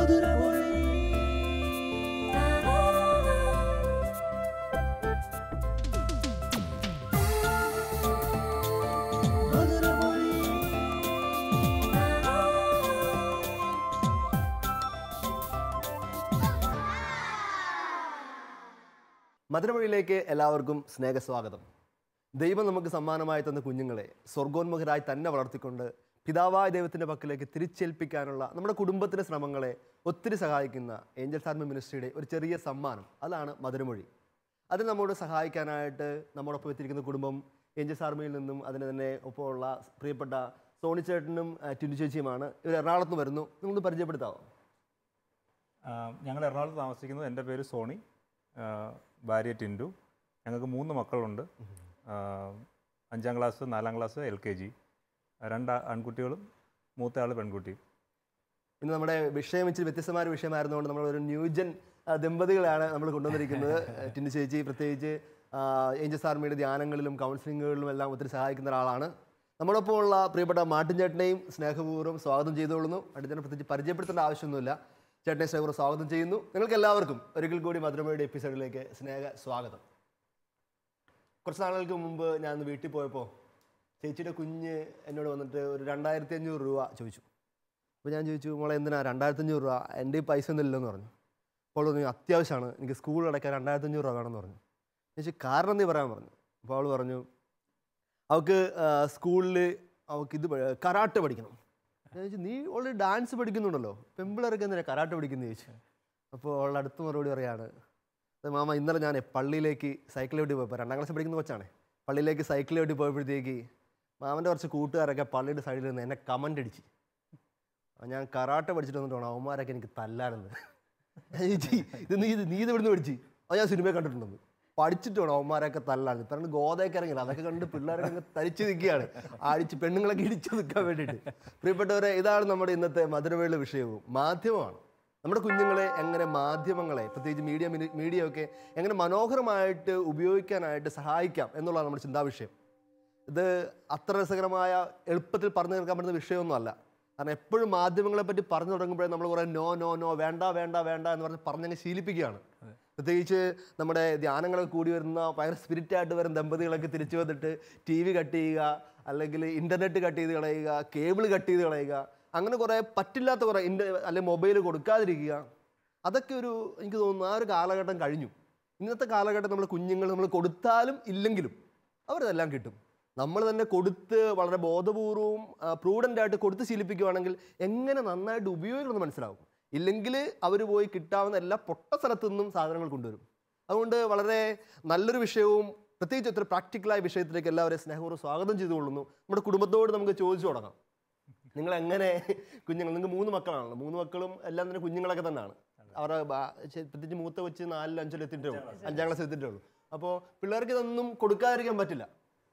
മധുരമൊഴിയിലേക്ക് എല്ലാവർക്കും സ്നേഹസ്വാഗതം. ദൈവം നമുക്ക് സമ്മാനമായി തന്ന കുഞ്ഞുങ്ങളെ സ്വർഗോന്മുഖരായി തന്നെ വളർത്തിക്കൊണ്ട് പിതാവായ ദൈവത്തിൻ്റെ പക്കലേക്ക് തിരിച്ചേൽപ്പിക്കാനുള്ള നമ്മുടെ കുടുംബത്തിൻ്റെ ശ്രമങ്ങളെ ഒത്തിരി സഹായിക്കുന്ന ഏഞ്ചൽസ് ആർമി മിനിസ്ട്രിയുടെ ഒരു ചെറിയ സമ്മാനം, അതാണ് മധുരമൊഴി. അത് നമ്മോട് സഹായിക്കാനായിട്ട് നമ്മോടൊപ്പം എത്തിയിരിക്കുന്ന കുടുംബം ഏഞ്ചൽസ് ആർമിയിൽ നിന്നും അതിന് തന്നെ ഒപ്പമുള്ള പ്രിയപ്പെട്ട സോണിച്ചേട്ടനും ടിൻഡു ചേച്ചിയുമാണ്. ഇവർ എറണാകുളത്ത് നിന്ന് വരുന്നു. നിങ്ങളൊന്ന് പരിചയപ്പെടുത്താമോ? ഞങ്ങൾ എറണാകുളത്ത് താമസിക്കുന്നത്. എൻ്റെ പേര് സോണി, ഭാര്യ ടിൻഡു. ഞങ്ങൾക്ക് 3 മക്കളുണ്ട്. 5ാം ക്ലാസ്, 4ാം ക്ലാസ്, LKG. 2 ആൺകുട്ടികളും മൂത്തയാൾ പെൺകുട്ടിയും. ഇന്ന് നമ്മുടെ വിഷയം ഇച്ചിരി വ്യത്യസ്തമായ വിഷയമായിരുന്നുകൊണ്ട് നമ്മൾ ഒരു ന്യൂജൻ ദമ്പതികളാണ് നമ്മൾ കൊണ്ടുവന്നിരിക്കുന്നത്. ടിൻഡു ചേച്ചി പ്രത്യേകിച്ച് ഏഞ്ചൽസ് ആർമിയുടെ ധ്യാനങ്ങളിലും കൗൺസിലിങ്ങുകളിലും എല്ലാം ഒത്തിരി സഹായിക്കുന്ന ഒരാളാണ്. നമ്മളൊപ്പം ഉള്ള പ്രിയപ്പെട്ട മാർട്ടിൻ ചേട്ടനെയും സ്നേഹപൂർവ്വം സ്വാഗതം ചെയ്തുകൊള്ളുന്നു. അടുത്തതിനെ പ്രത്യേകിച്ച് പരിചയപ്പെടുത്തേണ്ട ആവശ്യമൊന്നുമില്ല. ചേട്ടനെ സ്നേഹപൂർവ്വം സ്വാഗതം ചെയ്യുന്നു. നിങ്ങൾക്ക് എല്ലാവർക്കും ഒരിക്കൽ കൂടി മധുരമൊഴിയുടെ എപ്പിസോഡിലേക്ക് സ്നേഹ സ്വാഗതം. കുറച്ച് നാളുകൾക്ക് മുമ്പ് ഞാൻ വീട്ടിൽ പോയപ്പോൾ ചേച്ചിയുടെ കുഞ്ഞ് എന്നോട് വന്നിട്ട് ഒരു 2500 രൂപ ചോദിച്ചു. അപ്പോൾ ഞാൻ ചോദിച്ചു, മോളെ എന്തിനാ 2500 രൂപ? എൻ്റെ ഈ പൈസ ഒന്നും ഇല്ലെന്ന് പറഞ്ഞു. അപ്പോൾ പറഞ്ഞു, അത്യാവശ്യമാണ്, എനിക്ക് സ്കൂൾ അടയ്ക്കാൻ 2500 രൂപ വേണമെന്ന് പറഞ്ഞു. ചേച്ചി കാരണം നീ പറയാൻ പറഞ്ഞു. അപ്പോൾ അവൾ പറഞ്ഞു, അവൾക്ക് സ്കൂളിൽ അവൾക്ക് കരാട്ടെ പഠിക്കണം. ഞാൻ ചോദിച്ചു, നീ ഓൾറെഡി ഡാൻസ് പഠിക്കുന്നുണ്ടല്ലോ, പെമ്പിളറൊക്കെ എന്തിനാ കരാട്ടെ പഠിക്കുന്നത് ചോദിച്ചു. അപ്പോൾ അവളുടെ അടുത്ത മറുപടി പറയാണ്, മാമ ഇന്നലെ ഞാൻ പള്ളിയിലേക്ക് സൈക്കിൾ ചവിട്ടി പോയപ്പോൾ, 2ാം ക്ലാസ്സിൽ പഠിക്കുന്ന കൊച്ചാണ്, പള്ളിയിലേക്ക് സൈക്കിൾ ചവിട്ടി പോയപ്പോഴത്തേക്ക് മാമൻ്റെ കുറച്ച് കൂട്ടുകാരൊക്കെ പള്ളിയുടെ സൈഡിൽ നിന്ന് എന്നെ കമൻ്റ് അടിച്ച്. ഞാൻ കരാട്ടെ പഠിച്ചിട്ട് വന്നിട്ട് വേണം അവന്മാരൊക്കെ എനിക്ക് തല്ലാനെന്ന്. ചേച്ചി നീ ഇത് ഇവിടുന്ന് പഠിച്ച്? അത് ഞാൻ സിനിമയെ കണ്ടിട്ടുണ്ടെന്ന്. പഠിച്ചിട്ട് വേണം അവന്മാരൊക്കെ തല്ലാൻ. ഇപ്പം ഗോതയൊക്കെ ഇറങ്ങില്ല, അതൊക്കെ കണ്ട് പിള്ളേരൊക്കെ അങ്ങ് തരിച്ച് നിൽക്കുകയാണ്, അടിച്ച് പെണ്ണുങ്ങളൊക്കെ ഇടിച്ച് നിൽക്കാൻ വേണ്ടിയിട്ട്. പ്രിയപ്പെട്ടവരെ, ഇതാണ് നമ്മുടെ ഇന്നത്തെ മധുരമൊഴിയുടെ വിഷയവും. മാധ്യമമാണ്. നമ്മുടെ കുഞ്ഞുങ്ങളെ എങ്ങനെ മാധ്യമങ്ങളെ, പ്രത്യേകിച്ച് മീഡിയ ഒക്കെ എങ്ങനെ മനോഹരമായിട്ട് ഉപയോഗിക്കാനായിട്ട് സഹായിക്കാം എന്നുള്ളതാണ് നമ്മുടെ ചിന്താവിഷയം. ഇത് അത്ര രസകരമായ എളുപ്പത്തിൽ പറഞ്ഞു തീർക്കാൻ പറ്റുന്ന വിഷയമൊന്നുമല്ല. കാരണം എപ്പോഴും മാധ്യമങ്ങളെ പറ്റി പറഞ്ഞു തുടങ്ങുമ്പോഴേ നമ്മൾ കുറേ നോ നോ നോ വേണ്ട വേണ്ട വേണ്ട എന്ന് പറഞ്ഞങ്ങ് ശീലിപ്പിക്കുകയാണ്. പ്രത്യേകിച്ച് നമ്മുടെ ധ്യാനങ്ങളൊക്കെ കൂടി വരുന്ന ഭയങ്കര സ്പിരിറ്റായിട്ട് വരുന്ന ദമ്പതികളൊക്കെ തിരിച്ചു വന്നിട്ട് TV കട്ട് ചെയ്യുക, അല്ലെങ്കിൽ ഇൻ്റർനെറ്റ് കട്ട് ചെയ്ത് കളയുക, കേബിൾ കട്ട് ചെയ്ത് കളയുക, അങ്ങനെ കുറേ പറ്റില്ലാത്ത കുറേ അല്ലെങ്കിൽ മൊബൈൽ കൊടുക്കാതിരിക്കുക. അതൊക്കെ എനിക്ക് തോന്നുന്നു ആ ഒരു കാലഘട്ടം കഴിഞ്ഞു. ഇന്നത്തെ കാലഘട്ടം നമ്മൾ കുഞ്ഞുങ്ങൾ നമ്മൾ കൊടുത്താലും ഇല്ലെങ്കിലും അവരതെല്ലാം കിട്ടും. നമ്മൾ തന്നെ കൊടുത്ത് വളരെ ബോധപൂർവവും പ്രൂഡൻ്റായിട്ട് കൊടുത്ത് ശീലിപ്പിക്കുകയാണെങ്കിൽ എങ്ങനെ നന്നായിട്ട് ഉപയോഗിക്കണമെന്ന് മനസ്സിലാവും. ഇല്ലെങ്കിൽ അവർ പോയി കിട്ടാവുന്ന എല്ലാ പൊട്ട സ്ഥലത്തു നിന്നും സാധനങ്ങൾ കൊണ്ടുവരും. അതുകൊണ്ട് വളരെ നല്ലൊരു വിഷയവും പ്രത്യേകിച്ച് ഒത്തിരി പ്രാക്ടിക്കലായ വിഷയത്തിലേക്ക് എല്ലാവരെയും സ്നേഹപൂർവ്വം സ്വാഗതം ചെയ്തുകൊള്ളുന്നു. നമ്മുടെ കുടുംബത്തോട് നമുക്ക് ചോദിച്ചു തുടങ്ങാം, നിങ്ങളെങ്ങനെ നിങ്ങൾക്ക് 3 മക്കളാണല്ലോ, 3 മക്കളും എല്ലാം തന്നെ കുഞ്ഞുങ്ങളൊക്കെ തന്നെയാണ്. അവരുടെ പ്രത്യേകിച്ച് മൂത്ത വെച്ച് 4, 5 എത്തിയിട്ടേ ഉള്ളൂ, 5ാം ക്ലാസ് എത്തിയിട്ടേ ഉള്ളൂ. അപ്പോൾ പിള്ളേർക്ക് ഇതൊന്നും കൊടുക്കാതിരിക്കാൻ പറ്റില്ല.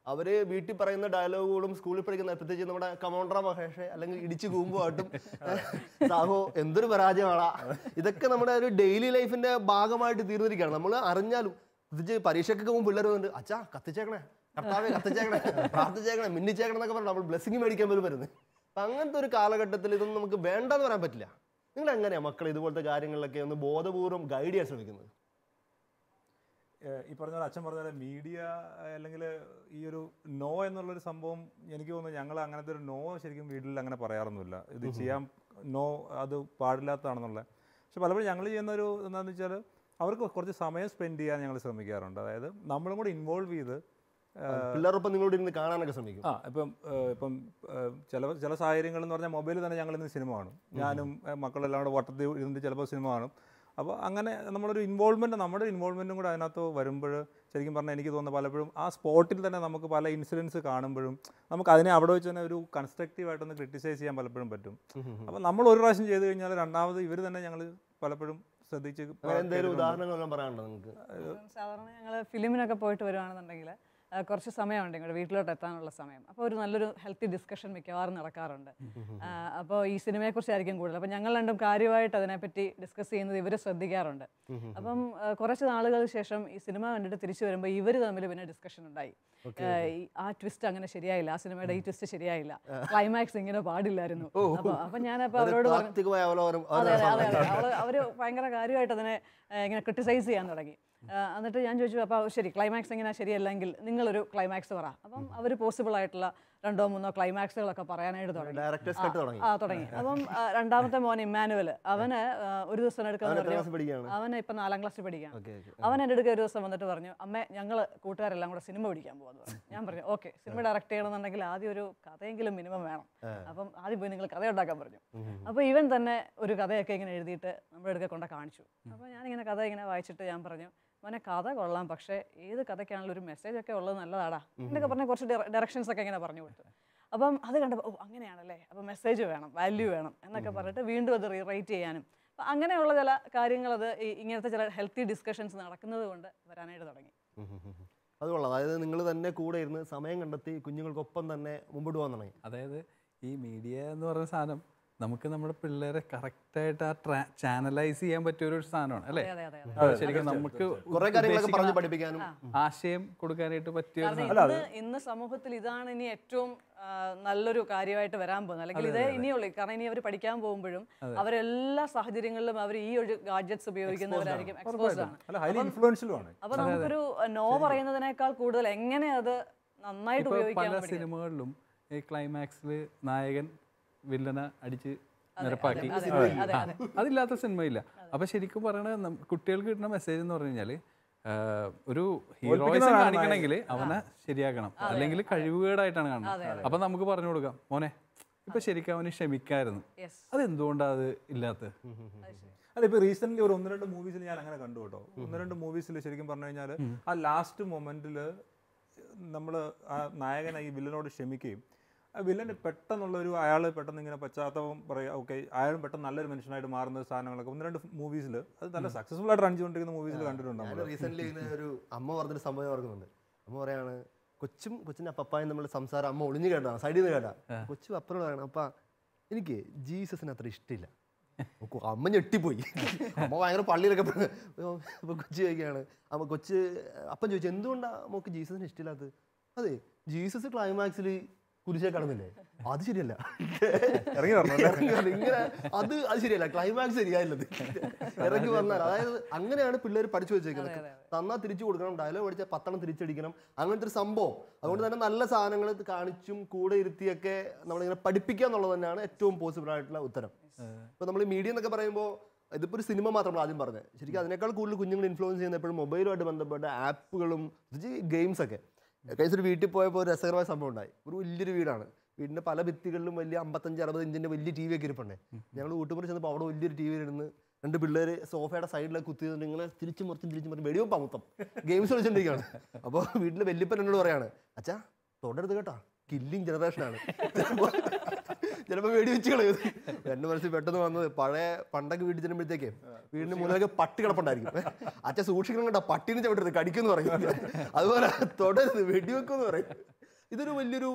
അവർ വീട്ടിൽ പറയുന്ന ഡയലോഗുകളും സ്കൂളിൽ പഠിക്കുന്ന പ്രത്യേകിച്ച് നമ്മുടെ കമോണ്ട്ര മഹേഷ് അല്ലെങ്കിൽ ഇടിച്ചു കൂമ്പുമായിട്ടും സാഹോ എന്തൊരു പരാജയമാണാ, ഇതൊക്കെ നമ്മുടെ ഒരു ഡെയിലി ലൈഫിന്റെ ഭാഗമായിട്ട് തീർന്നിരിക്കുകയാണ്. നമ്മൾ അറിഞ്ഞാലും പ്രത്യേകിച്ച് പരീക്ഷയ്ക്കൊക്കെ മുമ്പ് പിള്ളേർ വന്നിട്ട് അച്ഛാ കത്തിച്ചേക്കണേ, കർത്താവെ കത്തിച്ചേക്കണേ, പ്രാർത്ഥിച്ചേക്കണേ, മിന്നിച്ചേക്കണം എന്നൊക്കെ പറഞ്ഞാൽ നമ്മൾ ബ്ലെസ്സിങ് മേടിക്കാൻ പോലും വരുന്നത്. അപ്പം അങ്ങനത്തെ ഒരു കാലഘട്ടത്തിൽ ഇതൊന്നും നമുക്ക് വേണ്ടെന്ന് പറയാൻ പറ്റില്ല. നിങ്ങൾ എങ്ങനെയാണ് മക്കളെ ഇതുപോലത്തെ കാര്യങ്ങളിലൊക്കെ ഒന്ന് ബോധപൂർവ്വം ഗൈഡ് ചെയ്യാൻ ശ്രമിക്കുന്നത്? ഈ പറഞ്ഞ അച്ഛൻ പറഞ്ഞ മീഡിയ അല്ലെങ്കിൽ ഈ ഒരു നോ എന്നുള്ളൊരു സംഭവം എനിക്ക് തോന്നുന്നു ഞങ്ങൾ അങ്ങനത്തെ ഒരു നോ ശരിക്കും വീട്ടിൽ അങ്ങനെ പറയാറൊന്നുമില്ല. ഇത് ചെയ്യാൻ നോ, അത് പാടില്ലാത്തതാണെന്നുള്ളത്. പക്ഷെ പലപ്പോഴും ഞങ്ങൾ ചെയ്യുന്നൊരു എന്താണെന്ന് വെച്ചാൽ അവർക്ക് കുറച്ച് സമയം സ്പെൻഡ് ചെയ്യാൻ ഞങ്ങൾ ശ്രമിക്കാറുണ്ട്. അതായത് നമ്മളും കൂടെ ഇൻവോൾവ് ചെയ്ത് പിള്ളേരൊപ്പം നിങ്ങളോട് ഇരുന്ന് കാണാനൊക്കെ ശ്രമിക്കും. ഇപ്പം ചില സാഹചര്യങ്ങളെന്ന് പറഞ്ഞാൽ മൊബൈലിൽ തന്നെ ഞങ്ങളിന്ന് സിനിമ കാണും. ഞാനും മക്കളെല്ലാം കൂടെ വട്ടത്തിൽ ഇരുന്നിട്ട് ചിലപ്പോൾ സിനിമ കാണും. അപ്പോൾ അങ്ങനെ നമ്മുടെ ഇൻവോൾവ്മെൻറ്റും കൂടെ അതിനകത്ത് വരുമ്പോൾ ശരിക്കും പറഞ്ഞാൽ എനിക്ക് തോന്നുന്നത് പലപ്പോഴും ആ സ്പോട്ടിൽ തന്നെ നമുക്ക് പല ഇൻസിഡൻസ് കാണുമ്പോഴും നമുക്ക് അതിനെ അവിടെ വെച്ച് തന്നെ ഒരു കൺസ്ട്രക്റ്റീവായിട്ടൊന്ന് ക്രിട്ടിസൈസ് ചെയ്യാൻ പലപ്പോഴും പറ്റും. അപ്പോൾ നമ്മൾ ഒരു പ്രാവശ്യം ചെയ്ത് കഴിഞ്ഞാൽ രണ്ടാമത് ഇവർ തന്നെ ഞങ്ങൾ പലപ്പോഴും ശ്രദ്ധിച്ച് എന്തെങ്കിലും ഉദാഹരണങ്ങളെല്ലാം പറയാനുണ്ടോ നിങ്ങൾക്ക്? സാധാരണ ഞങ്ങൾ ഫിലിമിനൊക്കെ പോയിട്ട് വരുവാണെന്നുണ്ടെങ്കിൽ കുറച്ച് സമയമുണ്ട് ഇങ്ങോട്ട് വീട്ടിലോട്ട് എത്താനുള്ള സമയം. അപ്പോൾ ഒരു നല്ലൊരു ഹെൽത്തി ഡിസ്കഷൻ മിക്കവാറും നടക്കാറുണ്ട്. അപ്പോൾ ഈ സിനിമയെക്കുറിച്ചായിരിക്കും കൂടുതൽ. അപ്പോൾ ഞങ്ങൾ രണ്ടും കാര്യമായിട്ട് അതിനെപ്പറ്റി ഡിസ്കസ് ചെയ്യുന്നത് ഇവർ ശ്രദ്ധിക്കാറുണ്ട്. അപ്പം കുറച്ച് നാളുകൾക്ക് ശേഷം ഈ സിനിമ കണ്ടിട്ട് തിരിച്ചു വരുമ്പോൾ ഇവർ തമ്മിൽ പിന്നെ ഡിസ്കഷൻ ഉണ്ടായി. ആ ട്വിസ്റ്റ് അങ്ങനെ ശരിയായില്ല, ആ സിനിമയുടെ ഈ ട്വിസ്റ്റ് ശരിയായില്ല, ക്ലൈമാക്സ് ഇങ്ങനെ പാടില്ലായിരുന്നു. അപ്പൊ ഞാനപ്പോൾ അവരോട് അവര് ഭയങ്കര കാര്യമായിട്ട് അതിനെ ഇങ്ങനെ ക്രിട്ടിസൈസ് ചെയ്യാൻ തുടങ്ങി. എന്നിട്ട് ഞാൻ ചോദിച്ചു, അപ്പോൾ ശരി ക്ലൈമാക്സ് ഇങ്ങനെ ശരിയല്ലെങ്കിൽ നിങ്ങളൊരു ക്ലൈമാക്സ് പറ. അപ്പം അവർ പോസിബിൾ ആയിട്ടുള്ള 2 or 3 ക്ലൈമാക്സുകളൊക്കെ പറയാനായിട്ട് തുടങ്ങി. അപ്പം രണ്ടാമത്തെ മോൻ ഇമ്മാനുവൽ, അവന് ഒരു ദിവസം അവന് ഇപ്പം 4ാം ക്ലാസ്സിൽ പഠിക്കുകയാണ്. അവൻ എൻ്റെ അടുക്ക ഒരു ദിവസം വന്നിട്ട് പറഞ്ഞു, അമ്മേ ഞങ്ങൾ കൂട്ടുകാരെല്ലാം കൂടെ സിനിമ പിടിക്കാൻ പോകാന്ന് പറഞ്ഞു. ഞാൻ പറഞ്ഞു ഓക്കെ, സിനിമ ഡയറക്റ്റ് ചെയ്യണമെന്നുണ്ടെങ്കിൽ ആദ്യം ഒരു കഥയെങ്കിലും മിനിമം വേണം. അപ്പം ആദ്യം പോയി നിങ്ങൾ കഥ ഉണ്ടാക്കാൻ പറഞ്ഞു. അപ്പോൾ ഇവൻ തന്നെ ഒരു കഥയൊക്കെ ഇങ്ങനെ എഴുതിയിട്ട് നമ്മുടെ അടുക്ക കൊണ്ട് കാണിച്ചു. അപ്പോൾ ഞാനിങ്ങനെ കഥ ഇങ്ങനെ വായിച്ചിട്ട് ഞാൻ പറഞ്ഞു, മോനെ കഥ കൊള്ളാം, പക്ഷേ ഏത് കഥയ്ക്കാണെങ്കിലും ഒരു മെസ്സേജ് ഒക്കെ ഉള്ളത് നല്ലതാടാ എന്നൊക്കെ പറഞ്ഞ് കുറച്ച് ഡയറക്ഷൻസ് ഒക്കെ ഇങ്ങനെ പറഞ്ഞു കൊടുത്തു. അപ്പം അത് കണ്ടപ്പോൾ ഓ അങ്ങനെയാണല്ലേ, അപ്പോൾ മെസ്സേജ് വേണം, വാല്യൂ വേണം എന്നൊക്കെ പറഞ്ഞിട്ട് വീണ്ടും അത് റീറൈറ്റ് ചെയ്യാനും അപ്പം അങ്ങനെയുള്ള ചില കാര്യങ്ങൾ അത് ഇങ്ങനത്തെ ചില ഹെൽത്തി ഡിസ്കഷൻസ് നടക്കുന്നത് കൊണ്ട് വരാനായിട്ട് തുടങ്ങി. അത് കൊള്ളാം. അതായത് നിങ്ങൾ തന്നെ കൂടെ ഇരുന്ന് സമയം കണ്ടെത്തി കുഞ്ഞുങ്ങൾക്കൊപ്പം തന്നെ മുമ്പോട്ട് പോകാൻ തുടങ്ങി. അതായത് ഈ മീഡിയ എന്ന് പറയുന്ന സാധനം നമുക്ക് നമ്മുടെ പിള്ളേരെ കറക്റ്റായിട്ട് ആ ചാനലൈസ് ചെയ്യാൻ പറ്റിയ ഒരു സാധനമാണ് അല്ലേ? ശരിക്കും നമുക്ക് കുറെ കാര്യങ്ങളൊക്കെ പറഞ്ഞു പഠിപ്പിക്കാനും ആശയം കൊടുക്കാനായിട്ട് പറ്റിയ ഇന്ന് സമൂഹത്തിൽ ഇതാണ് ഇനി ഏറ്റവും നല്ലൊരു കാര്യമായിട്ട് വരാൻ പോകുന്നത്. അല്ലെങ്കിൽ ഇതേ ഇനിയുള്ളൂ. കാരണം ഇനി അവർ പഠിക്കാൻ പോകുമ്പോഴും അവരെല്ലാ സാഹചര്യങ്ങളിലും അവർ ഈ ഒരു ഗാഡ്ജറ്റ്സ് ഉപയോഗിക്കുന്നവരായിരിക്കും, എക്സ്പോസ്ഡ് ആണ്. അപ്പൊ നമുക്കൊരു നോ പറയുന്നതിനേക്കാൾ കൂടുതൽ എങ്ങനെ അത് നന്നായിട്ട് ഉപയോഗിക്കാൻ. പല സിനിമകളിലും ഈ ക്ലൈമാക്സിൽ നായകൻ വില്ലനെ അടിച്ച് നിരപ്പാക്കി, അതില്ലാത്ത സിനിമയില്ല. അപ്പൊ ശരിക്കും പറയണത് കുട്ടികൾക്ക് കിട്ടുന്ന മെസ്സേജ് എന്ന് പറഞ്ഞു കഴിഞ്ഞാല് ഒരു ഹീറോയിസം കാണിക്കണമെങ്കിൽ അവനെ ശരിയാക്കണം, അല്ലെങ്കിൽ കഴിവുകേടായിട്ടാണ് കാണുന്നത്. അപ്പൊ നമുക്ക് പറഞ്ഞു കൊടുക്കാം, മോനെ ഇപ്പൊ ശരിക്കും അവന് ക്ഷമിക്കായിരുന്നു, അതെന്തുകൊണ്ടാ അത് ഇല്ലാത്തത്? അല്ല, ഇപ്പൊ റീസെന്റ് ഒരു 1-2 മൂവീസിൽ ഞാൻ അങ്ങനെ കണ്ടു കേട്ടോ. 1-2 മൂവീസിൽ ശരിക്കും പറഞ്ഞു കഴിഞ്ഞാൽ ആ ലാസ്റ്റ് മൊമെന്റിൽ നമ്മൾ ആ നായകൻ ഈ വില്ലനോട് ക്ഷമിക്കുകയും വില്ലന് പെട്ടെന്നുള്ളൊരു അയാൾ പെട്ടെന്ന് ഇങ്ങനെ പശ്ചാത്തലം പറയുക, ഓക്കെ അയാളും പെട്ടെന്ന് നല്ലൊരു മനുഷ്യനായിട്ട് മാറുന്ന സാധനങ്ങളൊക്കെ 1-2 മൂവീസിൽ അത് നല്ല സക്സസ്ഫുൾ ആയിട്ട് റൺ ചെയ്തുകൊണ്ടിരിക്കുന്ന മൂവീസിൽ കണ്ടിട്ടുണ്ട്. റീസെന്റ് ഒരു അമ്മ പറഞ്ഞൊരു സംഭവം ഓർക്കുന്നുണ്ട്. അമ്മ പറയാണ്, കൊച്ചിൻ്റെ അപ്പപ്പായും നമ്മൾ സംസാരം അമ്മ ഒളിഞ്ഞു കേട്ടാണ്, സൈഡിൽ നിന്ന് കേട്ടാ. കൊച്ചു അപ്പനോട് പറയണം, അപ്പ എനിക്ക് ജീസസിന് അത്ര ഇഷ്ടമില്ല. അമ്മ ഞെട്ടിപ്പോയി. അമ്മ ഭയങ്കര പള്ളിയിലൊക്കെ. അപ്പൊ കൊച്ചു ചോദിക്കുകയാണ്, അപ്പൻ ചോദിച്ചു, എന്തുകൊണ്ടാ നമുക്ക് ജീസസിന് ഇഷ്ടമില്ലാത്തത്? അതെ, ജീസസ് ക്ലൈമാക്സിൽ കുരിശേ കടന്നില്ലേ, അത് ശരിയല്ല, ഇങ്ങനെ അത് ശരിയല്ല, ക്ലൈമാക്സ് ശരിയായില്ലത്, ഇറങ്ങി വന്നാൽ. അതായത് അങ്ങനെയാണ് പിള്ളേർ പഠിച്ചു വെച്ചേക്കുന്നത്. തന്നാൽ തിരിച്ചു കൊടുക്കണം, ഡയലോഗ് പഠിച്ചാൽ 10 തിരിച്ചടിക്കണം, അങ്ങനത്തെ ഒരു സംഭവം. അതുകൊണ്ട് തന്നെ നല്ല സാധനങ്ങൾ കാണിച്ചും കൂടെ ഇരുത്തിയൊക്കെ നമ്മളിങ്ങനെ പഠിപ്പിക്കുക എന്നുള്ളത് തന്നെയാണ് ഏറ്റവും പോസിബിൾ ആയിട്ടുള്ള ഉത്തരം. ഇപ്പൊ നമ്മൾ മീഡിയ എന്നൊക്കെ പറയുമ്പോൾ ഇതിപ്പോൾ ഒരു സിനിമ മാത്രമല്ല ആദ്യം പറഞ്ഞത്. ശരിക്കും അതിനേക്കാൾ കൂടുതൽ കുഞ്ഞുങ്ങൾ ഇൻഫ്ലുവൻസ് ചെയ്യുന്ന എപ്പോഴും മൊബൈലുമായിട്ട് ബന്ധപ്പെട്ട ആപ്പുകളും ഗെയിംസ് ഒക്കെ. ഒരു വീട്ടിൽ പോയപ്പോൾ ഒരു രസകരമായ സംഭവം ഉണ്ടായി. ഒരു വലിയൊരു വീടാണ്, വീടിൻ്റെ പല ഭിത്തികളിലും വലിയ 55-60 ഇഞ്ചിൻ്റെ വലിയ ടി വി ഒക്കെ ഇരിപ്പുണ്ടേ. ഞങ്ങൾ വീട്ടുമുറി ചെന്നപ്പോൾ അവിടെ വലിയൊരു ടി വിയിലിരുന്ന് 2 പിള്ളേർ സോഫയുടെ സൈഡിലൊക്കെ കുത്തിയിട്ട് ഇങ്ങനെ തിരിച്ചു മറിച്ചും വെടിവെപ്പാ മൊത്തം ഗെയിംസ് കളിച്ചോണ്ടിരിക്കുകയാണ്. അപ്പോൾ വീട്ടിലെ വല്യപ്പൻ എന്നോട് പറയാണ്, അച്ഛാ തൊടരുത് കേട്ടാ, കില്ലിങ് ജനറേഷനാണ്, ചിലപ്പോൾ വെടി വെച്ച് കളയും. എൻ്റെ മനസ്സിൽ പെട്ടെന്ന് വന്നത് പണ്ടൊക്കെ വീട്ടിൽ ചെല്ലുമ്പോഴത്തേക്ക് വീടിൻ്റെ മുന്നിലൊക്കെ പട്ടി കിടപ്പുണ്ടായിരിക്കും. അച്ഛൻ സൂക്ഷിക്കണം കേട്ടോ, പട്ടീനെ ചവിട്ടരുത് കടിക്കുമെന്ന് പറയും. അതുപോലെ തൊടരുത് വെടിവെക്കുമെന്ന് പറയും. ഇതൊരു വലിയൊരു,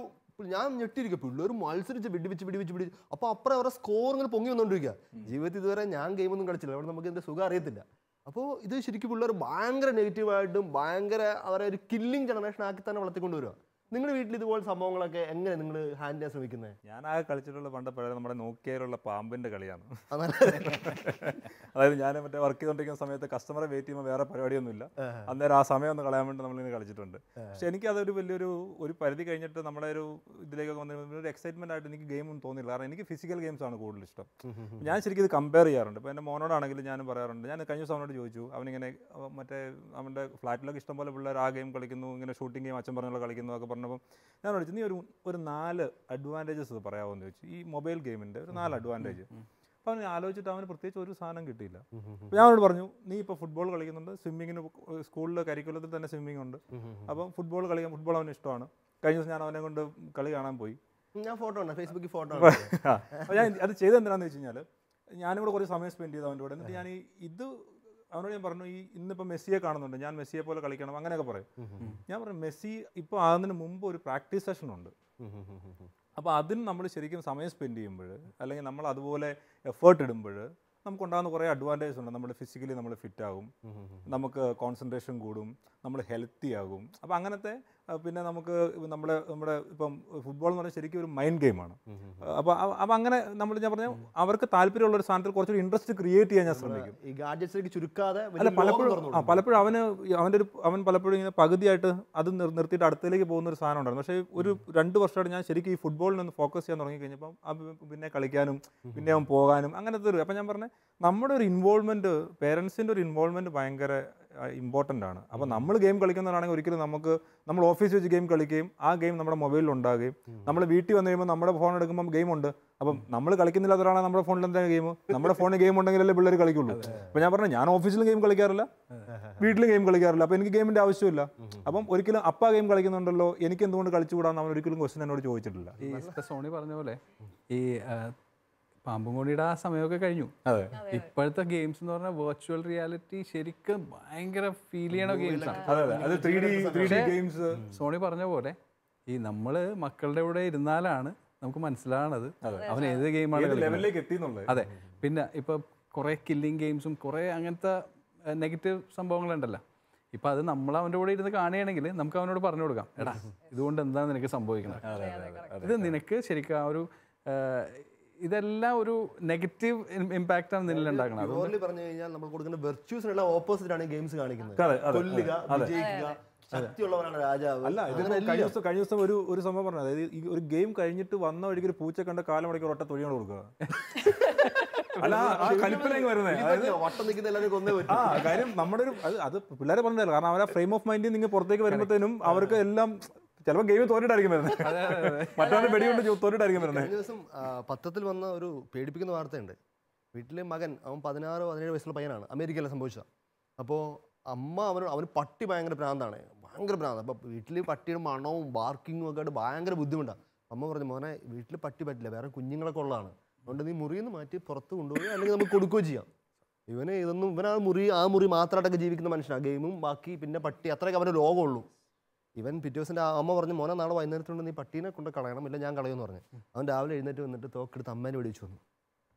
ഞാൻ ഞെട്ടിയിരിക്കും. പിള്ളേർ മത്സരിച്ച് വെടിവെച്ച് അപ്പോൾ അപ്പുറം അവരുടെ സ്കോർ ഇങ്ങനെ പൊങ്ങി വന്നുകൊണ്ടിരിക്കുക. ജീവിതത്തിൽ ഇതുവരെ ഞാൻ ഗെയിമൊന്നും കളിച്ചില്ല, അവിടെ നമുക്ക് ഇതിൻ്റെ സുഖം അറിയത്തില്ല. അപ്പോൾ ഇത് ശരിക്കും പിള്ളേർ ഭയങ്കര നെഗറ്റീവായിട്ടും ഭയങ്കര അവരെ ഒരു കില്ലിങ് ജനറേഷൻ ആക്കി തന്നെ വളർത്തിക്കൊണ്ടുവരിക. നിങ്ങളുടെ വീട്ടിൽ ഇതുപോലെ സംഭവങ്ങളൊക്കെ എങ്ങനെ നിങ്ങൾ ഹാൻഡിൽ ചെയ്യാൻ ശ്രമിക്കുന്നത്? ഞാൻ ആകെ കളിച്ചിട്ടുള്ള പണ്ട് നമ്മുടെ നോക്കിയയിലുള്ള പാമ്പിന്റെ കളിയാണ്. അതായത് ഞാൻ മറ്റേ വർക്ക് ചെയ്തുകൊണ്ടിരിക്കുന്ന സമയത്ത് കസ്റ്റമറെ വെയിറ്റ് ചെയ്യുമ്പോൾ വേറെ പരിപാടിയൊന്നുമില്ല, അന്നേരം ആ സമയം ഒന്ന് കളയാൻ വേണ്ടി നമ്മളിങ്ങനെ കളിച്ചിട്ടുണ്ട്. പക്ഷെ എനിക്കതൊരു ഒരു പരിധി കഴിഞ്ഞിട്ട് നമ്മുടെ ഒരു ഇതിലേക്കൊക്കെ വന്നിട്ട് ഒരു എക്സൈറ്റ്മെന്റ് ആയിട്ട് എനിക്ക് ഗെയിമൊന്നും തോന്നിയില്ല. കാരണം എനിക്ക് ഫിസിക്കൽ ഗെയിംസ് ആണ് കൂടുതൽ ഇഷ്ടം. ഞാൻ ശരിക്കും ഇത് കമ്പയർ ചെയ്യാറുണ്ട്. ഇപ്പോൾ എൻ്റെ മോനോടാണെങ്കിലും ഞാൻ പറയാറുണ്ട്. ഞാൻ കഴിഞ്ഞ ദിവസം അവനോട് ചോദിച്ചു, അവനിങ്ങനെ മറ്റേ അവൻ്റെ ഫ്ലാറ്റിലൊക്കെ ഇഷ്ടംപോലെ പിള്ളേർ ആ ഗെയിം കളിക്കുന്നു, ഇങ്ങനെ ഷൂട്ടിംഗ് ഗെയിം അച്ഛൻ പറഞ്ഞുള്ള കളിക്കുന്നു ഒക്കെ പറഞ്ഞപ്പോൾ ഞാൻ വിളിച്ചു, നീ ഒരു 4 അഡ്വാൻറ്റേജസ് പറയാമെന്ന് ചോദിച്ചു ഈ മൊബൈൽ ഗെയിമിൻ്റെ. ഒരു 4 അഡ്വാൻറ്റേജ്. അപ്പോൾ അവന് ആലോചിച്ചിട്ട് അവന് പ്രത്യേകിച്ച് ഒരു സാധനം കിട്ടിയില്ല. അപ്പോൾ ഞാൻ അവനോട് പറഞ്ഞു, നീ ഇപ്പോൾ ഫുട്ബോൾ കളിക്കുന്നുണ്ട്, സ്വിമ്മിങ്ങിന് സ്കൂളിൽ കരിക്കുലത്തിൽ തന്നെ സ്വിമ്മിങ് ഉണ്ട്, അപ്പം ഫുട്ബോൾ അവന് ഇഷ്ടമാണ്. കഴിഞ്ഞ ദിവസം ഞാൻ അവനെ കൊണ്ട് കളി കാണാൻ പോയി. ഞാൻ ഫോട്ടോ ഉണ്ട്, ഫേസ്ബുക്കിൽ ഫോട്ടോ. അപ്പോൾ ഞാൻ അത് ചെയ്തെന്തിനാന്ന് വെച്ച് കഴിഞ്ഞാൽ ഞാനിവിടെ കുറച്ച് സമയം സ്പെൻഡ് ചെയ്ത് അവൻ്റെ കൂടെ. എന്നിട്ട് ഞാൻ ഇത് അവനോട് ഞാൻ പറഞ്ഞു ഈ ഇന്നിപ്പോൾ മെസ്സിയെ കാണുന്നുണ്ട്, ഞാൻ മെസ്സിയെ പോലെ കളിക്കണം അങ്ങനെയൊക്കെ പറയും. ഞാൻ പറഞ്ഞു മെസ്സി ഇപ്പോൾ ആകുന്നതിന് മുമ്പ് ഒരു പ്രാക്ടീസ് സെഷൻ ഉണ്ട്. അപ്പോൾ അതിന് നമ്മൾ ശരിക്കും സമയം സ്പെൻഡ് ചെയ്യുമ്പോൾ അല്ലെങ്കിൽ നമ്മൾ അതുപോലെ എഫേർട്ട് ഇടുമ്പോൾ നമുക്കുണ്ടാകുന്ന കുറേ അഡ്വാൻറ്റേജ് ഉണ്ട്. നമ്മൾ ഫിസിക്കലി നമ്മൾ ഫിറ്റ് ആകും, നമുക്ക് കോൺസെൻട്രേഷൻ കൂടും, നമ്മൾ ഹെൽത്തി ആകും. അപ്പോൾ അങ്ങനത്തെ പിന്നെ നമുക്ക് നമ്മുടെ ഇപ്പം ഫുട്ബോൾ എന്ന് പറഞ്ഞാൽ ശരിക്കും ഒരു മൈൻഡ് ഗെയിമാണ്. അപ്പോൾ അങ്ങനെ ഞാൻ പറഞ്ഞ അവർക്ക് താല്പര്യമുള്ള ഒരു സ്ഥാനത്തിൽ കുറച്ചൊരു ഇൻട്രസ്റ്റ് ക്രിയേറ്റ് ചെയ്യാൻ ഞാൻ ശ്രമിക്കും. ഈ ഗാഡ്ജറ്റ്സിലേക്ക് ചുരുക്കാതെ അല്ല പലപ്പോഴും അവൻ പലപ്പോഴും ഇങ്ങനെ പകുതിയായിട്ട് അത് നിർത്തിയിട്ട് അടുത്തേക്ക് പോകുന്ന ഒരു സാധനം ഉണ്ടായിരുന്നു. പക്ഷേ ഒരു 2 വർഷമായിട്ട് ഞാൻ ശരിക്കും ഈ ഫുട്ബോളിൽ നിന്ന് ഫോക്കസ് ചെയ്യാൻ തുടങ്ങിക്കഴിഞ്ഞപ്പം പിന്നെ കളിക്കാനും പിന്നെ അവൻ പോകാനും അങ്ങനത്തെ ഒരു. അപ്പം ഞാൻ പറഞ്ഞത് നമ്മുടെ ഒരു ഇൻവോൾവ്മെൻറ്റ്, പേരൻസിൻ്റെ ഒരു ഇൻവോൾവ്മെൻറ്റ് ഭയങ്കര ഇമ്പോർട്ടൻ്റ് ആണ്. അപ്പോൾ നമ്മൾ ഗെയിം കളിക്കുന്നവരാണെങ്കിൽ ഒരിക്കലും നമ്മൾ ഓഫീസിൽ വെച്ച് ഗെയിം കളിക്കുകയും ആ ഗെയിം നമ്മുടെ മൊബൈലിൽ ഉണ്ടാകുകയും നമ്മൾ വീട്ടിൽ വന്നു കഴിയുമ്പോൾ നമ്മുടെ ഫോൺ എടുക്കുമ്പോൾ ഗെയിം ഉണ്ട്. അപ്പം നമ്മൾ കളിക്കുന്നില്ലാത്തവരാണ് നമ്മുടെ ഫോണിൽ എന്താണ് ഗെയിം, നമ്മുടെ ഫോണിൽ ഗെയിം ഉണ്ടെങ്കിലല്ലേ പിള്ളേർ കളിക്കുള്ളൂ. അപ്പോൾ ഞാൻ പറഞ്ഞു ഞാൻ ഓഫീസിലും ഗെയിം കളിക്കാറില്ല, വീട്ടിലും ഗെയിം കളിക്കാറില്ല, അപ്പോൾ എനിക്ക് ഗെയിമിൻ്റെ ആവശ്യമില്ല. അപ്പം ഒരിക്കലും അപ്പ ഗെയിം കളിക്കുന്നുണ്ടല്ലോ എനിക്ക് എന്തുകൊണ്ട് കളിച്ചുകൂടാന്ന് അവൻ ഒരിക്കലും ക്വസ്റ്റ്യൻ എന്നോട് ചോദിച്ചിട്ടില്ല. ഈ സോണി പറഞ്ഞ പോലെ ഈ പാമ്പുംകോണിയുടെ ആ സമയമൊക്കെ കഴിഞ്ഞു. ഇപ്പോഴത്തെ ഗെയിംസ് എന്ന് പറഞ്ഞാൽ വെർച്വൽ റിയാലിറ്റി ശരിക്കും ഭയങ്കര ഫീൽ ചെയ്യണ ഗെയിംസ് ആണ്. സോണി പറഞ്ഞ പോലെ ഈ നമ്മള് മക്കളുടെ കൂടെ ഇരുന്നാലാണ് നമുക്ക് മനസ്സിലാണത് അവൻ ഏത് ഗെയിമാണ് ലെവലിലേക്ക് എത്തിയെന്നുള്ളത്. അതെ. പിന്നെ ഇപ്പൊ കുറെ കില്ലിങ് ഗെയിംസും കുറെ അങ്ങനത്തെ നെഗറ്റീവ് സംഭവങ്ങളുണ്ടല്ലോ. ഇപ്പൊ അത് നമ്മൾ അവൻ്റെ കൂടെ ഇരുന്ന് കാണുകയാണെങ്കിൽ നമുക്ക് അവനോട് പറഞ്ഞു കൊടുക്കാം, എടാ ഇതുകൊണ്ട് എന്താണ് നിനക്ക് സംഭവിക്കുന്നത്, ഇത് നിനക്ക് ശരിക്കും ആ ഒരു ഇതെല്ലാം ഒരു നെഗറ്റീവ് ഇമ്പാക്റ്റ് ആണ് നിന്നിൽ ഉണ്ടാക്കുന്നത്. പറഞ്ഞു കഴിഞ്ഞാൽ നമ്മൾ കൊടുക്കുന്ന വെർച്യൂസിനുള്ള ഓപ്പോസിറ്റ് ആണ് ഗെയിംസ് കാണിക്കുന്നത്. കൊല്ലുക, വിജയിക്കുക, ശക്തിയുള്ളവരാണ് രാജാവ്. അല്ല കഴിഞ്ഞ ദിവസം ഒരു സംഭവം പറഞ്ഞു. അതായത് ഈ ഒരു ഗെയിം കഴിഞ്ഞിട്ട് വന്ന വഴിക്ക് ഒരു പൂച്ച കണ്ട കാലം മണിക്കൂർ ഒറ്റ തൊഴിയാണ് കൊടുക്കുക. അല്ല ആ കലിപ്പിലേക്ക് വരുന്നത് വട്ടം നിൽക്കുന്ന എല്ലാവരും കൊന്നേ പറ്റും. കാര്യം നമ്മുടെ ഒരു അത് പിള്ളേരെ പറഞ്ഞതല്ല, കാരണം അവരെ ഫ്രെയിം ഓഫ് മൈൻഡിൽ നിങ്ങൾ പുറത്തേക്ക് വരുമ്പോഴത്തേനും അവർക്ക് എല്ലാം ചിലപ്പോൾ ഗെയിം തോറ്റിട്ടായിരിക്കും വരുന്നത്, മറ്റൊരു വെടികൊണ്ട് തോറ്റിട്ടായിരിക്കും വരുന്നത്. കഴിഞ്ഞ ദിവസം പത്രത്തിൽ വന്ന ഒരു പേടിപ്പിക്കുന്ന വാർത്തയുണ്ട്. വീട്ടിലെ മകൻ, അവൻ 16-17 വയസ്സുള്ള പയ്യനാണ്, അമേരിക്കയിലെ സംഭവിച്ചത്. അപ്പോൾ അമ്മ അവന് പട്ടി ഭയങ്കര ഭ്രാന്താണ്, ഭയങ്കര ഭ്രാന്ത്. അപ്പോൾ വീട്ടിൽ പട്ടിയുടെ മണവും ബാർക്കിങ്ങും ഒക്കെ ആയിട്ട് ഭയങ്കര ബുദ്ധിമുട്ടാണ്. അമ്മ പറഞ്ഞു, മോനെ വീട്ടിൽ പട്ടി പറ്റില്ല, വേറെ കുഞ്ഞുങ്ങളൊക്കെ ഉള്ളതാണ്, അതുകൊണ്ട് നീ മുറിയിൽ നിന്ന് മാറ്റി പുറത്ത് കൊണ്ടുപോയി അല്ലെങ്കിൽ നമുക്ക് കൊടുക്കുകയും ചെയ്യാം. ഇവൻ ആ മുറി മാത്രമായിട്ടൊക്കെ ജീവിക്കുന്ന മനുഷ്യനാണ്. ഗെയിമും ബാക്കി പിന്നെ പട്ടി, അത്രയൊക്കെ അവൻ്റെ ലോകമുള്ളൂ. ഇവൻ പിറ്റേ ദിവസം അമ്മ പറഞ്ഞു, മോനെ നാളെ വൈകുന്നേരത്തുകൊണ്ട് നീ പട്ടീനെ കൊണ്ട് കളയണം, ഇല്ല ഞാൻ കളയുമെന്ന് പറഞ്ഞു. അവൻ രാവിലെ എഴുന്നേറ്റ് വന്നിട്ട് തോക്കെടുത്ത് അമ്മേനെ വെടിച്ചു വന്നു.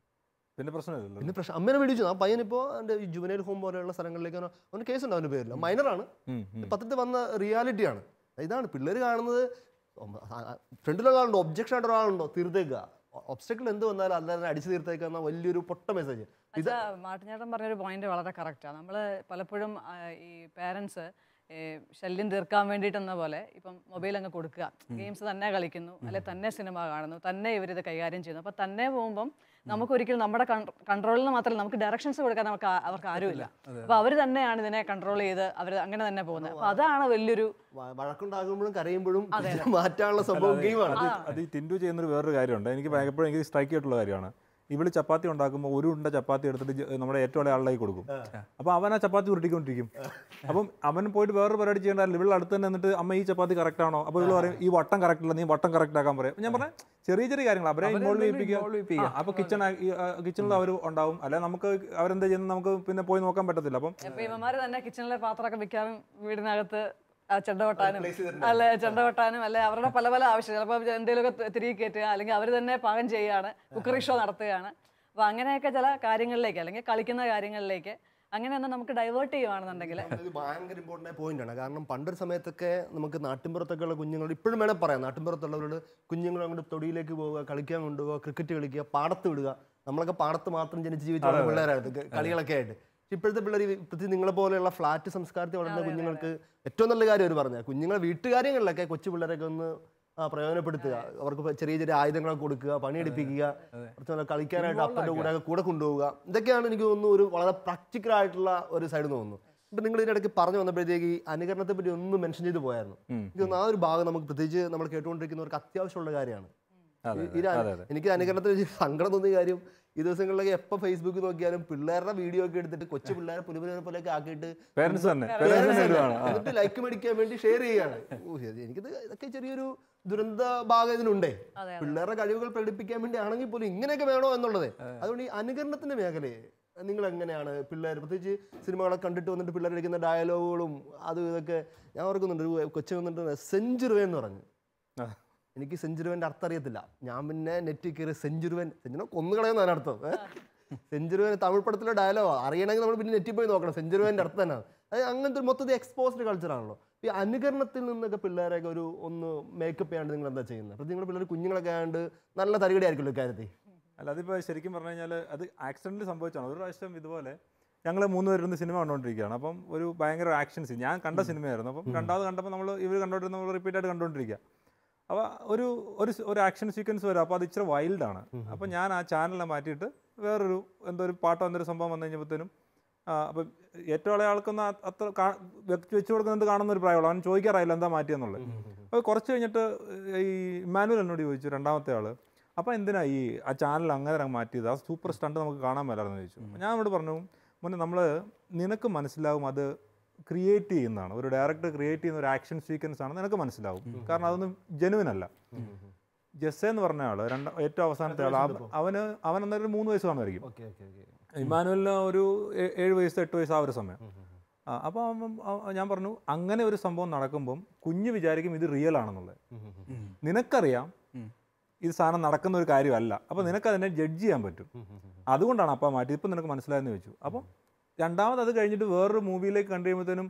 പിന്നെ പ്രശ്നം അമ്മേനെ വെടിച്ചു. ആ പയ്യനിപ്പോൾ എൻ്റെ ഈ ജുവനൈൽ ഹോം പോലെയുള്ള സ്ഥലങ്ങളിലേക്ക് അവന് കേസുണ്ട്, അവൻ്റെ പേരില്ല, മൈനറാണ്. പത്രത്തിൽ വന്ന റിയാലിറ്റിയാണ്. ഇതാണ് പിള്ളേർ കാണുന്നത്. ഫ്രണ്ടിലൊരാളുണ്ടോ, ഒബ്ജക്ഷൻ ആയിട്ട് ഒരാളുണ്ടോ, തീർത്തേക്കുക. ഒബ്സ്റ്റക്കിൾ എന്ത് വന്നാലും അല്ലാതെ അടിച്ചു തീർത്തേക്കുന്ന വലിയൊരു പൊട്ട മെസ്സേജ്. ഇത് മാർട്ടിനേട്ടൻ പറഞ്ഞൊരു പോയിന്റ് വളരെ കറക്റ്റാണ്. നമ്മൾ പലപ്പോഴും ഈ പേരൻസ് ശല്യം തീർക്കാൻ വേണ്ടിയിട്ടെന്ന പോലെ ഇപ്പം മൊബൈൽ അങ്ങ് കൊടുക്കുക, ഗെയിംസ് തന്നെ കളിക്കുന്നു, അല്ലെ തന്നെ സിനിമ കാണുന്നു, തന്നെ ഇവരിത് കൈകാര്യം ചെയ്യുന്നു. അപ്പം തന്നെ പോകുമ്പം നമുക്കൊരിക്കലും നമ്മുടെ കൺട്രോളിൽ നിന്ന് മാത്രമല്ല, നമുക്ക് ഡയറക്ഷൻസ് കൊടുക്കാൻ അവർക്ക് ആരുമില്ല. അപ്പോൾ അവർ തന്നെയാണ് ഇതിനെ കൺട്രോൾ ചെയ്ത് അവർ അങ്ങനെ തന്നെ പോകുന്നത്. അപ്പോൾ അതാണ് വലിയൊരു വഴക്കുണ്ടാകുമ്പോഴും കരയുമ്പോഴും മാറ്റാനുള്ള സംഭവം ഗെയിമാണ്. അത് ഈ ടിൻഡു ചെയ്യുന്നൊരു വേറൊരു കാര്യമുണ്ട്, എനിക്ക് എപ്പോഴും എനിക്ക് സ്ട്രൈക്ക് ആയിട്ടുള്ള കാര്യമാണ്. ഇവള് ചപ്പാത്തി ഉണ്ടാക്കുമ്പോൾ ഒരു ഉണ്ട ചപ്പാത്തി എടുത്തിട്ട് നമ്മുടെ ഏറ്റവും ഇളയ ആളിലേക്ക് കൊടുക്കും. അപ്പോൾ അവൻ ആ ചപ്പാത്തി ഉരുട്ടിക്കൊണ്ടിരിക്കും. അപ്പം അവൻ പോയിട്ട് വേറൊരു പരിപാടി ചെയ്യേണ്ടല്ലോ, ഇവളുടെ അടുത്ത് തന്നെ എന്നിട്ട് അമ്മ ഈ ചപ്പാത്തി കറക്റ്റ് ആണോ, അപ്പോൾ ഇവള് പറയും ഈ വട്ടം കറക്റ്റ് അല്ല, നീ വട്ടം കറക്റ്റ് ആക്കാൻ പറയും. ഞാൻ പറഞ്ഞ ചെറിയ ചെറിയ കാര്യങ്ങൾ അവരെ ഇൻവോൾവ് ചെയ്യിപ്പിക്കുക. അപ്പോൾ കിച്ചണിൽ അവർ ഉണ്ടാവും, അല്ലെ നമുക്ക് അവരെന്താ ചെയ്യുന്നത് നമുക്ക് പിന്നെ പോയി നോക്കാൻ പറ്റത്തില്ല. അപ്പം ഇവന്മാർ തന്നെ കിച്ചണിലെ പാത്രമൊക്കെ വെക്കാനും വീടിനകത്ത് ചെണ്ട കൊട്ടാനും അല്ലെ അവരുടെ പല പല ആവശ്യം, ചിലപ്പോൾ എന്തെങ്കിലുമൊക്കെ തിരികെ കയറ്റുക, അല്ലെങ്കിൽ അവർ തന്നെ പാകം ചെയ്യുകയാണ്, കുക്കറി ഷോ നടത്തുകയാണ്. അപ്പോൾ അങ്ങനെയൊക്കെ ചില കാര്യങ്ങളിലേക്ക് അല്ലെങ്കിൽ കളിക്കുന്ന കാര്യങ്ങളിലേക്ക് അങ്ങനെയൊന്നും നമുക്ക് ഡൈവേർട്ട് ചെയ്യുകയാണെന്നുണ്ടെങ്കിൽ ഭയങ്കര ഇമ്പോർട്ടൻ്റ് പോയിന്റ് ആണ്. കാരണം പണ്ടൊരു സമയത്തൊക്കെ നമുക്ക് നാട്ടിൻപുറത്തൊക്കെ ഉള്ള കുഞ്ഞുങ്ങൾ ഇപ്പോഴും വേണേൽ പറയാം, നാട്ടിൻപുറത്തുള്ളവരോട് കുഞ്ഞുങ്ങൾ അങ്ങോട്ട് തൊടിയിലേക്ക് പോവുക, കളിക്കാൻ കൊണ്ടുപോകുക, ക്രിക്കറ്റ് കളിക്കുക, പാടത്ത് വിടുക. നമ്മളൊക്കെ പാടത്ത് മാത്രം ജനിച്ച് ജീവിച്ച പിള്ളേരായിരുന്നു കളികളൊക്കെ ആയിട്ട്. ഇപ്പോഴത്തെ പിള്ളേർ പ്രത്യേകിച്ച് നിങ്ങളെ പോലെയുള്ള ഫ്ലാറ്റ് സംസ്കാരത്തിൽ വളരുന്ന കുഞ്ഞുങ്ങൾക്ക് ഏറ്റവും നല്ല കാര്യം അവർ പറഞ്ഞാൽ കുഞ്ഞുങ്ങളെ വീട്ടുകാര്യങ്ങളിലൊക്കെ കൊച്ചു പിള്ളേരൊക്കെ ഒന്ന് പ്രയോജനപ്പെടുത്തുക, അവർക്ക് ചെറിയ ചെറിയ ആയുധങ്ങളൊക്കെ കൊടുക്കുക, പണിയെടുപ്പിക്കുക, കുറച്ച് കളിക്കാനായിട്ട് അപ്പൻ്റെ കൂടെ കൊണ്ടുപോവുക. ഇതൊക്കെയാണ് എനിക്ക് തോന്നുന്നു ഒരു വളരെ പ്രാക്ടിക്കൽ ആയിട്ടുള്ള ഒരു സൈഡ് തോന്നുന്നു. ഇപ്പം നിങ്ങൾ ഇതിനിടയ്ക്ക് പറഞ്ഞു വന്നപ്പോഴത്തേക്ക് ഈ അനുകരണത്തെ പറ്റി ഒന്നും മെൻഷൻ ചെയ്ത് പോയായിരുന്നു. എനിക്ക് തോന്നുന്നു ആ ഒരു ഭാഗം നമുക്ക് പ്രത്യേകിച്ച് നമ്മൾ കേട്ടുകൊണ്ടിരിക്കുന്നവർക്ക് അത്യാവശ്യമുള്ള കാര്യമാണ്. എനിക്ക് അനുകരണത്തിന് സങ്കടം തോന്നിയ കാര്യം ഈ ദിവസങ്ങളിലൊക്കെ എപ്പോൾ ഫേസ്ബുക്ക് നോക്കിയാലും പിള്ളേരുടെ വീഡിയോ ഒക്കെ എടുത്തിട്ട് കൊച്ചു പിള്ളേരെ പുലിപുലിനെ പോലെയൊക്കെ ആക്കിയിട്ട് എന്നിട്ട് ലൈക്ക് മേടിക്കാൻ വേണ്ടി ഷെയർ ചെയ്യുകയാണ്. എനിക്കിത് ഇതൊക്കെ ചെറിയൊരു ദുരന്ത ഭാഗം ഇതിനുണ്ടേ. പിള്ളേരുടെ കഴിവുകൾ പ്രകടിപ്പിക്കാൻ വേണ്ടി ആണെങ്കിൽ പോലും ഇങ്ങനെയൊക്കെ വേണോ എന്നുള്ളത്. അതുകൊണ്ട് ഈ അനുകരണത്തിന്റെ മേഖലയെ നിങ്ങൾ എങ്ങനെയാണ് പിള്ളേർ പ്രത്യേകിച്ച് സിനിമകളൊക്കെ കണ്ടിട്ട് വന്നിട്ട് പിള്ളേർ എടുക്കുന്ന ഡയലോഗുകളും അതും ഇതൊക്കെ ഞാൻ ഓർക്കുന്നുണ്ട്. ഒരു കൊച്ചു വന്നിട്ട് സെഞ്ചുറുവൻ എന്ന് പറഞ്ഞു. എനിക്ക് സെഞ്ചുറുവൻ്റെ അർത്ഥം അറിയത്തില്ല. ഞാൻ പിന്നെ നെറ്റിൽ കയറി സെഞ്ചുറുവൻ കൊന്നുകളയെന്ന് അതിനർത്ഥം. സെഞ്ചുറുവൻ തമിഴ് പടത്തിലെ ഡയലോഗാണ്. അറിയണമെങ്കിൽ നമ്മൾ പിന്നെ നെറ്റിൽ പോയി നോക്കണം സെഞ്ചുറുവൻ്റെ അർത്ഥം എന്നാണ്. അത് അങ്ങനത്തെ മൊത്തത്തിൽ എക്സ്പോസ്ഡ് കൾച്ചറാണല്ലോ. ഈ അനുകരണത്തിൽ നിന്നൊക്കെ പിള്ളേരൊക്കെ ഒന്ന് മേക്കപ്പ് ചെയ്യാണ്ട് നിങ്ങൾ എന്താ ചെയ്യുന്നത്? പ്രത്യേകിച്ച് നിങ്ങളുടെ പിള്ളേർ കുഞ്ഞുങ്ങളൊക്കെ ആയതുകൊണ്ട് നല്ല തരികടി ആയിരിക്കുമല്ലോ ഇക്കാര്യത്തിൽ. അല്ല, അതിപ്പോൾ ശരിക്കും പറഞ്ഞു കഴിഞ്ഞാൽ അത് ആക്സിഡൻ്റിൽ സംഭവിച്ചാണ്. ഒരു പ്രാവശ്യം ഇതുപോലെ ഞങ്ങൾ 3 പേരിരുന്ന് സിനിമ കണ്ടുകൊണ്ടിരിക്കുകയാണ്. അപ്പം ഒരു ഭയങ്കര ആക്ഷൻ സീൻ ഞാൻ കണ്ട സിനിമയായിരുന്നു. അപ്പം രണ്ടാമത് കണ്ടപ്പോൾ ഇവർ കണ്ടോണ്ടിരുന്ന നമ്മൾ റിപ്പീറ്റായിട്ട് കണ്ടുകൊണ്ടിരിക്കുക. അപ്പോൾ ഒരു ആക്ഷൻ സീക്വൻസ് വരും. അപ്പോൾ അത് ഇച്ചിരി വൈൽഡാണ്. അപ്പോൾ ഞാൻ ആ ചാനലിനെ മാറ്റിയിട്ട് വേറൊരു ഒരു പാട്ടോ എന്തൊരു സംഭവം വന്നു കഴിഞ്ഞപ്പോഴത്തേനും അപ്പം ഏറ്റവും ഇളയ ആൾക്കൊന്നും അത്ര വെച്ച് കൊടുക്കുന്നത് കാണുന്ന ഒരു പ്രായമുള്ളൂ. അവൻ ചോദിക്കാറായില്ല എന്താ മാറ്റിയെന്നുള്ളത്. അപ്പോൾ കുറച്ച് കഴിഞ്ഞിട്ട് ഈ ഇമ്മാനുവൽ എന്നോട് ചോദിച്ചു, രണ്ടാമത്തെ ആൾ, അപ്പോൾ എന്തിനാ ആ ചാനൽ അങ്ങനെ മാറ്റിയത്? ആ സൂപ്പർ സ്റ്റണ്ട് നമുക്ക് കാണാൻ മേലായിരുന്നു ചോദിച്ചു. ഞാൻ അവിടെ പറഞ്ഞു, മുന്നേ നിനക്ക് മനസ്സിലാവും അത് ക്രിയേറ്റ് ചെയ്യുന്നതാണ്, ഒരു ഡയറക്ടർ ക്രിയേറ്റ് ചെയ്യുന്ന ഒരു ആക്ഷൻ സീക്വൻസ് ആണ്, നിനക്ക് മനസ്സിലാവും. കാരണം അതൊന്നും ജെനുവിൻ അല്ല. ജെസ്സെ എന്ന് പറഞ്ഞ ആൾ ഏറ്റവും അവസാനത്തെ ആൾ, അവൻ അന്നേരം 3 വയസ്സ് കാണുമായിരിക്കും. ഇമ്മാനുവലിന് ഒരു 7 വയസ്സ് 8 വയസ്സ് ആ ഒരു സമയം. അപ്പോൾ ഞാൻ പറഞ്ഞു, അങ്ങനെ ഒരു സംഭവം നടക്കുമ്പം കുഞ്ഞ് വിചാരിക്കും ഇത് റിയൽ ആണെന്നുള്ളത്. നിനക്കറിയാം ഇത് സാധനം നടക്കുന്ന ഒരു കാര്യമല്ല. അപ്പോൾ നിനക്കതിനെ ജഡ്ജ് ചെയ്യാൻ പറ്റും. അതുകൊണ്ടാണ് അപ്പം മാറ്റി. ഇപ്പം നിനക്ക് മനസ്സിലായെന്ന് ചോദിച്ചു. അപ്പം രണ്ടാമത് അത് കഴിഞ്ഞിട്ട് വേറൊരു മൂവിയിലേക്ക് കണ്ടു കഴിയുമ്പോഴത്തേനും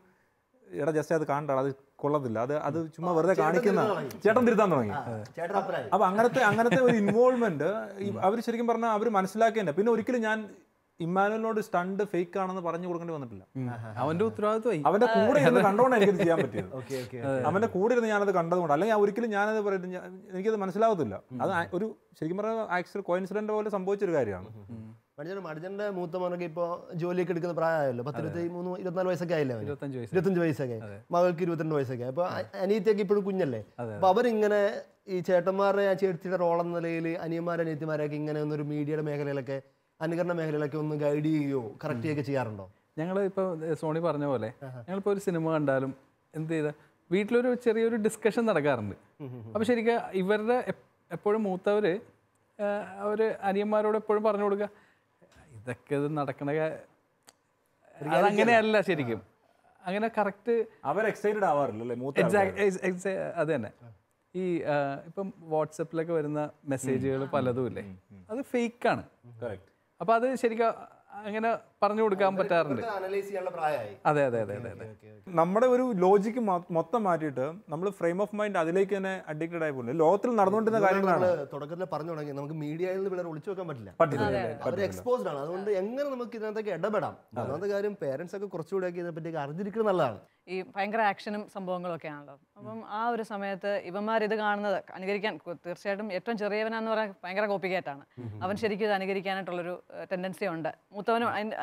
എടാ ജസ്റ്റ് അത് കാണണ്ട, അത് കൊള്ളത്തില്ല, അത് ചുമ്മാ വെറുതെ കാണിക്കുന്ന, ചേട്ടൻ തിരുത്താൻ തുടങ്ങി. അപ്പം അങ്ങനത്തെ ഒരു ഇൻവോൾവ്മെന്റ് അവർ ശരിക്കും പറഞ്ഞാൽ അവർ മനസ്സിലാക്കിയതിൻ്റെ. പിന്നെ ഒരിക്കലും ഞാൻ ഇമ്മാനുവലിനോട് സ്റ്റണ്ട് ഫേക്ക് ആണെന്ന് പറഞ്ഞു കൊടുക്കേണ്ടി വന്നിട്ടില്ല. അവന്റെ ഉത്തരവാദിത്വമായി. അവന്റെ കൂടെ ഇരുന്ന് കണ്ടോണ്ട് എനിക്കത് ചെയ്യാൻ പറ്റിയത്. അവന്റെ കൂടെ ഇരുന്ന് ഞാനത് കണ്ടതുകൊണ്ട്. അല്ലെങ്കിൽ ഒരിക്കലും ഞാനത് പറയുന്നത് എനിക്കത് മനസ്സിലാവത്തില്ല. അത് ഒരു ശരിക്കും പറഞ്ഞാൽ ആക്ച്വൽ കോയിൻസിഡന്റ് പോലെ സംഭവിച്ചൊരു കാര്യമാണ്. മണിജന്റെ മൂത്ത മോനൊക്കെ ഇപ്പോൾ ജോലിയൊക്കെ എടുക്കുന്ന പ്രായമായല്ലോ. 23-24 വയസ്സൊക്കെ ആയില്ലേ? 25 വയസ്സൊക്കെ. മകൾക്ക് 22 വയസ്സൊക്കെ. അപ്പൊ അനിയത്തിയൊക്കെ ഇപ്പോഴും കുഞ്ഞല്ലേ. അപ്പൊ അവരിങ്ങനെ ഈ ചേട്ടന്മാരുടെ ചേച്ചിയുടെ റോളെന്ന നിലയിൽ അനിയന്മാരെ അനിയത്തിമാരെയൊക്കെ ഇങ്ങനെ ഒന്നൊരു മീഡിയയുടെ മേഖലയിലൊക്കെ അനുകരണ മേഖലയിലൊക്കെ ഒന്ന് ഗൈഡ് ചെയ്യുകയോ കറക്റ്റ് ചെയ്യുകയൊക്കെ ചെയ്യാറുണ്ടോ? ഞങ്ങൾ ഇപ്പോൾ സോണി പറഞ്ഞ പോലെ ഞങ്ങളിപ്പോൾ ഒരു സിനിമ കണ്ടാലും എന്ത് ചെയ്താൽ വീട്ടിലൊരു ചെറിയൊരു ഡിസ്കഷൻ നടക്കാറുണ്ട്. അപ്പോൾ ശരിക്കും ഇവരുടെ എപ്പോഴും മൂത്തവർ അവർ അനിയന്മാരോട് എപ്പോഴും പറഞ്ഞു കൊടുക്കുക, ഇതൊക്കെ ഇത് നടക്കണ അതങ്ങനെയല്ല. ശരിക്കും അങ്ങനെ കറക്റ്റ് അവർ എക്സൈറ്റഡ് ആവാറില്ലല്ലേ? അത് തന്നെ. ഈ ഇപ്പം വാട്സപ്പിലൊക്കെ വരുന്ന മെസ്സേജുകൾ പലതും ഇല്ലേ, അത് ഫേക്കാണ്. അപ്പോൾ അത് ശരിക്കും അങ്ങനെ പറഞ്ഞു കൊടുക്കാൻ പറ്റാറുണ്ട്. അതെ അതെ അതെ അതെ അതെ. നമ്മുടെ ഒരു ലോജിക്ക് മൊത്തം മാറ്റിയിട്ട് നമ്മൾ ഫ്രെയിം ഓഫ് മൈൻഡ് അതിലേക്ക് തന്നെ അഡിക്റ്റഡ് ആയി പോകുന്നത്. ലോകത്തിൽ നടന്നുകൊണ്ടിരുന്ന കാര്യങ്ങളാണ്. തുടക്കത്തിൽ പറഞ്ഞു തുടങ്ങി, നമുക്ക് മീഡിയയിൽ നിന്ന് പിള്ളേർ ഒളിച്ചു വെക്കാൻ പറ്റില്ല. അവർ എക്സ്പോസ്ഡ് ആണ്. അതുകൊണ്ട് എങ്ങനെ നമുക്ക് ഇതിനകത്തേക്ക് ഇടപെടാം? ഒന്നാമത്തെ കാര്യം പേരൻസ് ഒക്കെ കുറച്ചുകൂടെ ഇതിനെപ്പറ്റി അറിഞ്ഞിരിക്കുന്നത് നല്ലതാണ്. ഈ ഭയങ്കര ആക്ഷനും സംഭവങ്ങളൊക്കെ ആണല്ലോ. അപ്പം ആ ഒരു സമയത്ത് ഇവന്മാരിത് കാണുന്നത് അനുകരിക്കാൻ തീർച്ചയായിട്ടും ഏറ്റവും ചെറിയവനാന്ന് പറയാൻ ഭയങ്കര കോപ്പിക്കേറ്റാണ്. അവൻ ശരിക്കും ഇത് അനുകരിക്കാനായിട്ടുള്ളൊരു ടെൻഡൻസി ഉണ്ട്.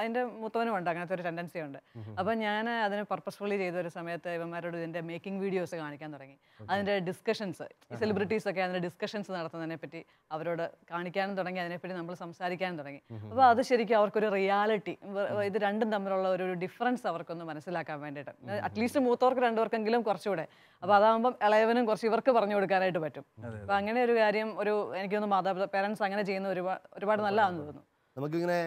അതിൻ്റെ മൂത്തവനും ഉണ്ട് അങ്ങനത്തെ ഒരു ടെൻഡൻസി ഉണ്ട്. അപ്പം ഞാൻ അതിന് പർപ്പസ്ഫുള്ളി ചെയ്ത ഒരു സമയത്ത് ഇവന്മാരോട് ഇതിൻ്റെ മേക്കിംഗ് വീഡിയോസ് കാണിക്കാൻ തുടങ്ങി. അതിൻ്റെ ഡിസ്കഷൻസ്, ഈ സെലിബ്രിറ്റീസൊക്കെ അതിൻ്റെ ഡിസ്കഷൻസ് നടത്തുന്നതിനെ പറ്റി അവരോട് കാണിക്കാനും തുടങ്ങി, അതിനെപ്പറ്റി നമ്മൾ സംസാരിക്കാനും തുടങ്ങി. അപ്പോൾ അത് ശരിക്കും അവർക്കൊരു റിയാലിറ്റി, ഇത് രണ്ടും തമ്മിലുള്ള ഒരു ഡിഫറൻസ് അവർക്കൊന്ന് മനസ്സിലാക്കാൻ വേണ്ടിയിട്ട്, അറ്റ്ലീസ്റ്റ് മൂത്തവർക്ക് രണ്ടുപേർക്കെങ്കിലും കുറച്ചുകൂടെ. അപ്പോൾ അതാകുമ്പം ഇളയവനും കുറച്ച് ഇവർക്ക് പറഞ്ഞു കൊടുക്കാനായിട്ട് പറ്റും. അപ്പോൾ അങ്ങനെ ഒരു കാര്യം എനിക്കൊന്ന് പേരൻസ് അങ്ങനെ ചെയ്യുന്ന ഒരുപാട് നല്ലതാണെന്ന് തോന്നുന്നു. നമുക്കിങ്ങനെ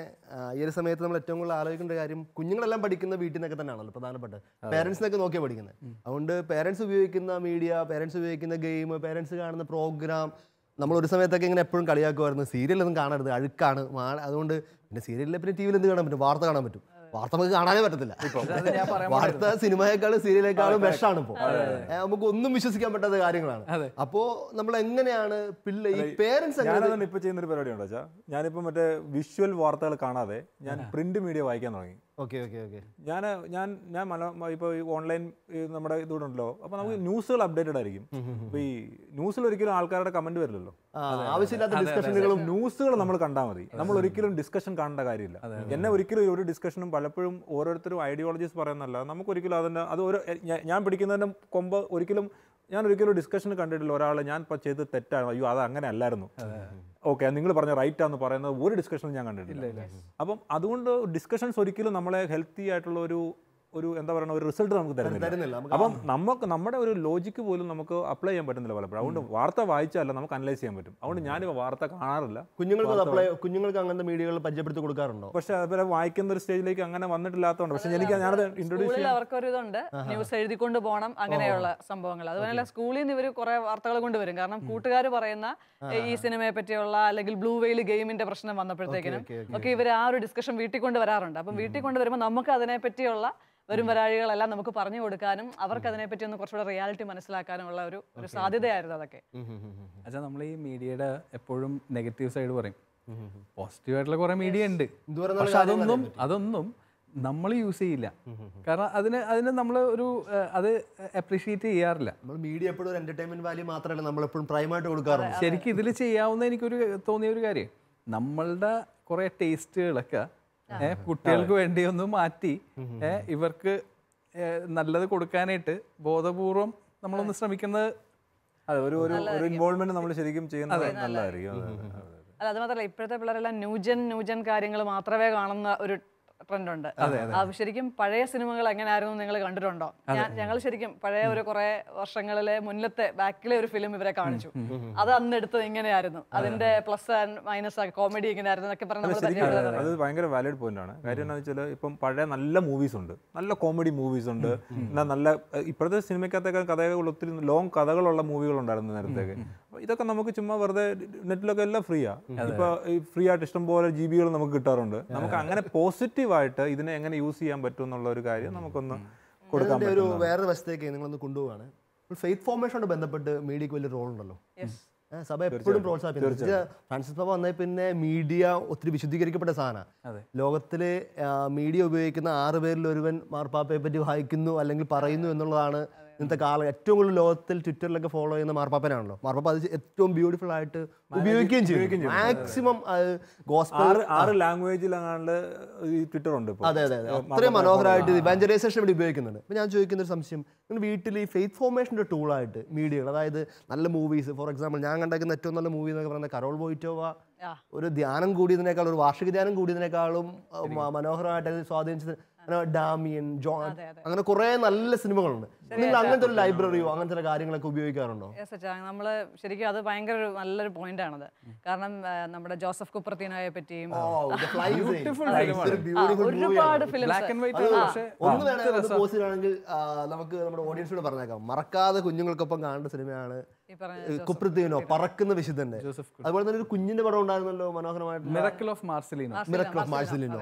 ഈ ഒരു സമയത്ത് നമ്മൾ ഏറ്റവും കൂടുതൽ ആലോചിക്കേണ്ട കാര്യം, കുഞ്ഞുങ്ങളെല്ലാം പഠിക്കുന്ന വീട്ടിൽ നിന്നൊക്കെ തന്നെയാണല്ലോ പ്രധാനപ്പെട്ട. പേരൻസിനൊക്കെ നോക്കിയാൽ പഠിക്കുന്നത്. അതുകൊണ്ട് പേരൻസ് ഉപയോഗിക്കുന്ന മീഡിയ, പേരൻസ് ഉപയോഗിക്കുന്ന ഗെയിം, പേരൻസ് കാണുന്ന പ്രോഗ്രാം, നമ്മൾ ഒരു സമയത്തൊക്കെ ഇങ്ങനെ എപ്പോഴും കളിയാക്കുമായിരുന്നു, സീരിയലൊന്നും കാണരുത്, അഴുക്കാണ്. അതുകൊണ്ട് പിന്നെ സീരിയലിലെ പിന്നെ ടി വിയിൽ എന്ത് കാണാൻ പറ്റും? വാർത്ത കാണാൻ പറ്റും. വാർത്ത നമുക്ക് കാണാനേ പറ്റത്തില്ല. വാർത്ത സിനിമയെക്കാളും സീരിയലേക്കാളും ബെസ്റ്റാണ്. ഇപ്പോൾ നമുക്ക് ഒന്നും വിശ്വസിക്കാൻ പറ്റാത്ത കാര്യങ്ങളാണ്. അപ്പോ നമ്മൾ എങ്ങനെയാണ് ഈ പേരൻസ് ഇപ്പൊ ചെയ്യുന്ന ഒരു പരിപാടി ഉണ്ടോ വെച്ചാൽ, ഞാനിപ്പോ മറ്റേ വിഷ്വൽ വാർത്തകൾ കാണാതെ ഞാൻ പ്രിന്റ് മീഡിയ വായിക്കാൻ തുടങ്ങി. ഞാൻ ഇപ്പോൾ ഈ ഓൺലൈൻ നമ്മുടെ ഇതുകൂടെ ഉണ്ടല്ലോ, അപ്പോൾ നമുക്ക് ന്യൂസുകൾ അപ്ഡേറ്റഡ് ആയിരിക്കും. അപ്പോൾ ഈ ന്യൂസിൽ ഒരിക്കലും ആൾക്കാരുടെ കമന്റ് വരില്ലല്ലോ, ആവശ്യമില്ലാത്ത ഡിസ്കഷനുകളും. ന്യൂസുകൾ നമ്മൾ കണ്ടാൽ മതി, നമ്മൾ ഒരിക്കലും ഡിസ്കഷൻ കാണേണ്ട കാര്യമില്ല. എന്നെ ഒരിക്കലും ഒരു ഡിസ്കഷനും പലപ്പോഴും ഓരോരുത്തരും ഐഡിയോളജീസ് പറയുന്നല്ല, നമുക്കൊരിക്കലും അതിൻ്റെ അത് ഓരോ ഞാൻ പിടിക്കുന്നതിൻ്റെ കൊമ്പ് ഞാൻ ഒരിക്കലും ഡിസ്കഷൻ കണ്ടിട്ടില്ല ഒരാളെ ഞാൻ ഇപ്പോൾ ചെയ്ത് തെറ്റാണ്, അയ്യോ അത് അങ്ങനെ അല്ലായിരുന്നു, ഓക്കെ നിങ്ങൾ പറഞ്ഞ റൈറ്റാന്ന് പറയുന്നത് ഒരു ഡിസ്കഷനും ഞാൻ കണ്ടിട്ടില്ല. അപ്പം അതുകൊണ്ട് ഡിസ്കഷൻസ് ഒരിക്കലും നമ്മളെ ഹെൽത്തി ആയിട്ടുള്ള ഒരു ഒരു എന്താ പറയുക ഒരു റിസൾട്ട് നമുക്ക് തരുന്നില്ല. അപ്പം നമ്മുടെ ഒരു ലോജിക്ക് പോലും നമുക്ക് അപ്ലൈ ചെയ്യാൻ പറ്റുന്നില്ല പലപ്പോഴും. അതുകൊണ്ട് വാർത്ത വായിച്ചാലല്ല നമുക്ക് അനലൈസ് ചെയ്യാൻ പറ്റും. അതുകൊണ്ട് ഞാനിപ്പോൾ വാർത്ത കാണാറില്ല. കുഞ്ഞുങ്ങൾക്ക് അങ്ങനത്തെ മീഡിയകൾ പരിചയപ്പെടുത്തി കൊടുക്കാറുണ്ടോ? പക്ഷേ അതുപോലെ വായിക്കുന്ന ഒരു സ്റ്റേജിലേക്ക് അങ്ങനെ വന്നിട്ടില്ലാത്തതുകൊണ്ട്. പക്ഷേ ഞാനത് ഇൻട്രൊഡ്യൂസ് ചെയ്യാൻ അവർക്കൊരു ഇതുണ്ട്, ന്യൂസ് എഴുതിക്കൊണ്ട് പോകണം, അങ്ങനെയുള്ള സംഭവങ്ങൾ. അതുപോലെ സ്കൂളിൽ നിന്ന് ഇവർ കുറെ വാർത്തകൾ കൊണ്ടുവരും. കാരണം കൂട്ടുകാർ പറയുന്ന ഈ സിനിമയെ പറ്റിയുള്ള അല്ലെങ്കിൽ ബ്ലൂ വെയിൽ ഗെയിമിന്റെ പ്രശ്നം വന്നപ്പോഴത്തേക്കിനും ഒക്കെ ഇവർ ആ ഒരു ഡിസ്കഷൻ വീട്ടിൽ കൊണ്ട് വരാറുണ്ട്. അപ്പം വീട്ടിൽ കൊണ്ടുവരുമ്പോൾ നമുക്ക് അതിനെ പറ്റിയുള്ള വരും വരാഴികളെല്ലാം നമുക്ക് പറഞ്ഞു കൊടുക്കാനും അവർക്ക് അതിനെപ്പറ്റി ഒന്ന് കുറച്ചുകൂടെ റിയാലിറ്റി മനസ്സിലാക്കാനുമുള്ള ഒരു സാധ്യതയായിരുന്നു അതൊക്കെ. അച്ഛാ, നമ്മൾ ഈ മീഡിയയുടെ എപ്പോഴും നെഗറ്റീവ് സൈഡ് പറയും, പോസിറ്റീവ് ആയിട്ടുള്ള കുറെ മീഡിയ ഉണ്ട്. പക്ഷെ അതൊന്നും നമ്മൾ യൂസ് ചെയ്യില്ല. കാരണം അതിന് നമ്മൾ അത് അപ്രീഷിയേറ്റ് ചെയ്യാറില്ല. മീഡിയ എപ്പോഴും എന്റർടൈൻമെന്റ് വാല്യൂ മാത്രമല്ല നമ്മൾ എപ്പോഴും പ്രൈമായിട്ട് കൊടുക്കാറുണ്ട്. ശരിക്കും ഇതിൽ ചെയ്യാവുന്ന എനിക്കൊരു തോന്നിയ ഒരു കാര്യം, നമ്മളുടെ കുറെ ടേസ്റ്റുകളൊക്കെ കുട്ടികൾക്ക് വേണ്ടി ഒന്ന് മാറ്റി ഇവർക്ക് നല്ലത് കൊടുക്കാനായിട്ട് ബോധപൂർവം നമ്മളൊന്ന് ശ്രമിക്കുന്നത് ഒരു ഇൻവോൾവ്മെന്റ് നമ്മൾ ശരിക്കും ചെയ്യുന്നത് നല്ലതായിരിക്കും. അല്ല, അത് മാത്രമല്ല ഇപ്പോഴത്തെ പിള്ളേരെല്ലാം ന്യൂജൻ കാര്യങ്ങൾ മാത്രമേ കാണുന്ന ഒരു ട്രെൻഡ് ഉണ്ട്. ശരിക്കും പഴയ സിനിമകൾ എങ്ങനെയായിരുന്നു നിങ്ങൾ കണ്ടിട്ടുണ്ടോ? ഞങ്ങൾ ശരിക്കും പഴയ ഒരു കുറെ വർഷങ്ങളിലെ മുന്നത്തെ ബാക്കിലെ ഒരു ഫിലിം ഇവരെ കാണിച്ചു. അത് അന്ന് എടുത്തത് ഇങ്ങനെയായിരുന്നു, അതിന്റെ പ്ലസ് ആൻഡ് മൈനസ് കോമഡി ഇങ്ങനെയായിരുന്നു എന്നൊക്കെ പറഞ്ഞാൽ അത് ഭയങ്കര വാലിഡ് പോയിന്റ് ആണ്. കാര്യം എന്താണെന്ന് വെച്ചാൽ ഇപ്പം പഴയ നല്ല മൂവീസ് ഉണ്ട്, നല്ല കോമഡി മൂവീസ് ഉണ്ട്, നല്ല ഇപ്പോഴത്തെ സിനിമയ്ക്കകത്തൊക്കെ കഥകൾ ഒത്തിരി ലോങ് കഥകളുള്ള മൂവികൾ ഉണ്ടായിരുന്നു നേരത്തേക്ക്. ഇതൊക്കെ നമുക്ക് ചുമ്മാ വെറുതെ നെറ്റിലൊക്കെ എല്ലാം ഫ്രീയാ. ഇപ്പൊ ഫ്രീ ആയിട്ട് ഇഷ്ടംപോലെ GB നമുക്ക് കിട്ടാറുണ്ട്. നമുക്ക് അങ്ങനെ പോസിറ്റീവായിട്ട് ഇതിനെ എങ്ങനെ യൂസ് ചെയ്യാൻ പറ്റും എന്നുള്ള ഒരു കാര്യം നമുക്കൊന്ന് കൊടുക്കാൻ പറ്റും. വേറൊരു വശത്തേക്ക് നിങ്ങളൊന്ന് കൊണ്ടുപോവാണ്. ഫെയ്ത്ത് ഫോർമേഷനോട് ബന്ധപ്പെട്ട് മീഡിയക്ക് വലിയ റോൾ ഉണ്ടല്ലോ. സഭ എപ്പോഴും പ്രോത്സാഹിപ്പിക്കുന്നത്. ഫ്രാൻസിസ് പാപ്പ വന്നതിൽ പിന്നെ മീഡിയ ഒത്തിരി വിശുദ്ധീകരിക്കപ്പെട്ട സാധനമാണ്. ലോകത്തിലെ മീഡിയ ഉപയോഗിക്കുന്ന 6 പേരിൽ ഒരുവൻ മാർപ്പാപ്പയെ പറ്റി വായിക്കുന്നു അല്ലെങ്കിൽ പറയുന്നു എന്നുള്ളതാണ് ഇന്നത്തെ കാലം. ഏറ്റവും കൂടുതൽ ലോകത്തിൽ ട്വിറ്ററിലൊക്കെ ഫോളോ ചെയ്യുന്ന മാർപ്പാപ്പനാണല്ലോ. മാർപ്പാപ്പ അത് ഏറ്റവും ബ്യൂട്ടിഫുൾ ആയിട്ട് ഉപയോഗിക്കുകയും ചെയ്യും. മാക്സിമം ഗോസ്പൽ 6 ലാംഗ്വേജിലാണ് ഈ ട്വിറ്റർ ഉണ്ട്. അതെ, അത്രയും മനോഹരമായിട്ട് ഇവാഞ്ചലൈസേഷൻ വേണ്ടി ഉപയോഗിക്കുന്നുണ്ട്. അപ്പോൾ ഞാൻ ചോദിക്കുന്ന ഒരു സംശയം, നിങ്ങൾ വീട്ടിൽ ഈ ഫെയ്ത്ത് ഫോർമേഷൻ്റെ ടൂളായിട്ട് മീഡിയകൾ, അതായത് നല്ല മൂവീസ്, ഫോർ എക്സാമ്പിൾ ഞാൻ കണ്ടേക്കുന്ന ഏറ്റവും നല്ല മൂവി എന്നൊക്കെ പറയുന്നത് കരോൾ വോയ്റ്റോവ ഒരു ധ്യാനം കൂടിയതിനേക്കാളും ഒരു വാർഷിക ധ്യാനം കൂടിയതിനേക്കാളും മനോഹരമായിട്ട് സ്വാധീനിച്ചത് ഡാമിയൻ, ജോൺ, അങ്ങനെ കുറെ നല്ല സിനിമകളുണ്ട്. നിങ്ങൾ അങ്ങനത്തെ ഒരു ലൈബ്രറിയോ അങ്ങനത്തെ കാര്യങ്ങളൊക്കെ ഉപയോഗിക്കാറുണ്ടോ? നമ്മള് ശരിക്കും അത് ഭയങ്കര നല്ലൊരു പോയിന്റ് ആണത്. കാരണം നമ്മുടെ ജോസഫ് കുപ്രത്തീനോയെ പറ്റിയും ഒരുപാട് ആണെങ്കിൽ നമുക്ക് നമ്മുടെ ഓഡിയൻസിനോട് പറഞ്ഞേക്കാം, മറക്കാതെ കുഞ്ഞുങ്ങൾക്കൊപ്പം കാണേണ്ട സിനിമയാണ് കുപ്രത്തീനോ, പറക്കുന്ന വിശുദ്ധന്റെ. അതുപോലെ തന്നെ ഒരു കുഞ്ഞിന്റെ പടം ഉണ്ടായിരുന്നല്ലോ മനോഹരമായിട്ട്, മിറക്കിൾ ഓഫ് മാർസലിനോ.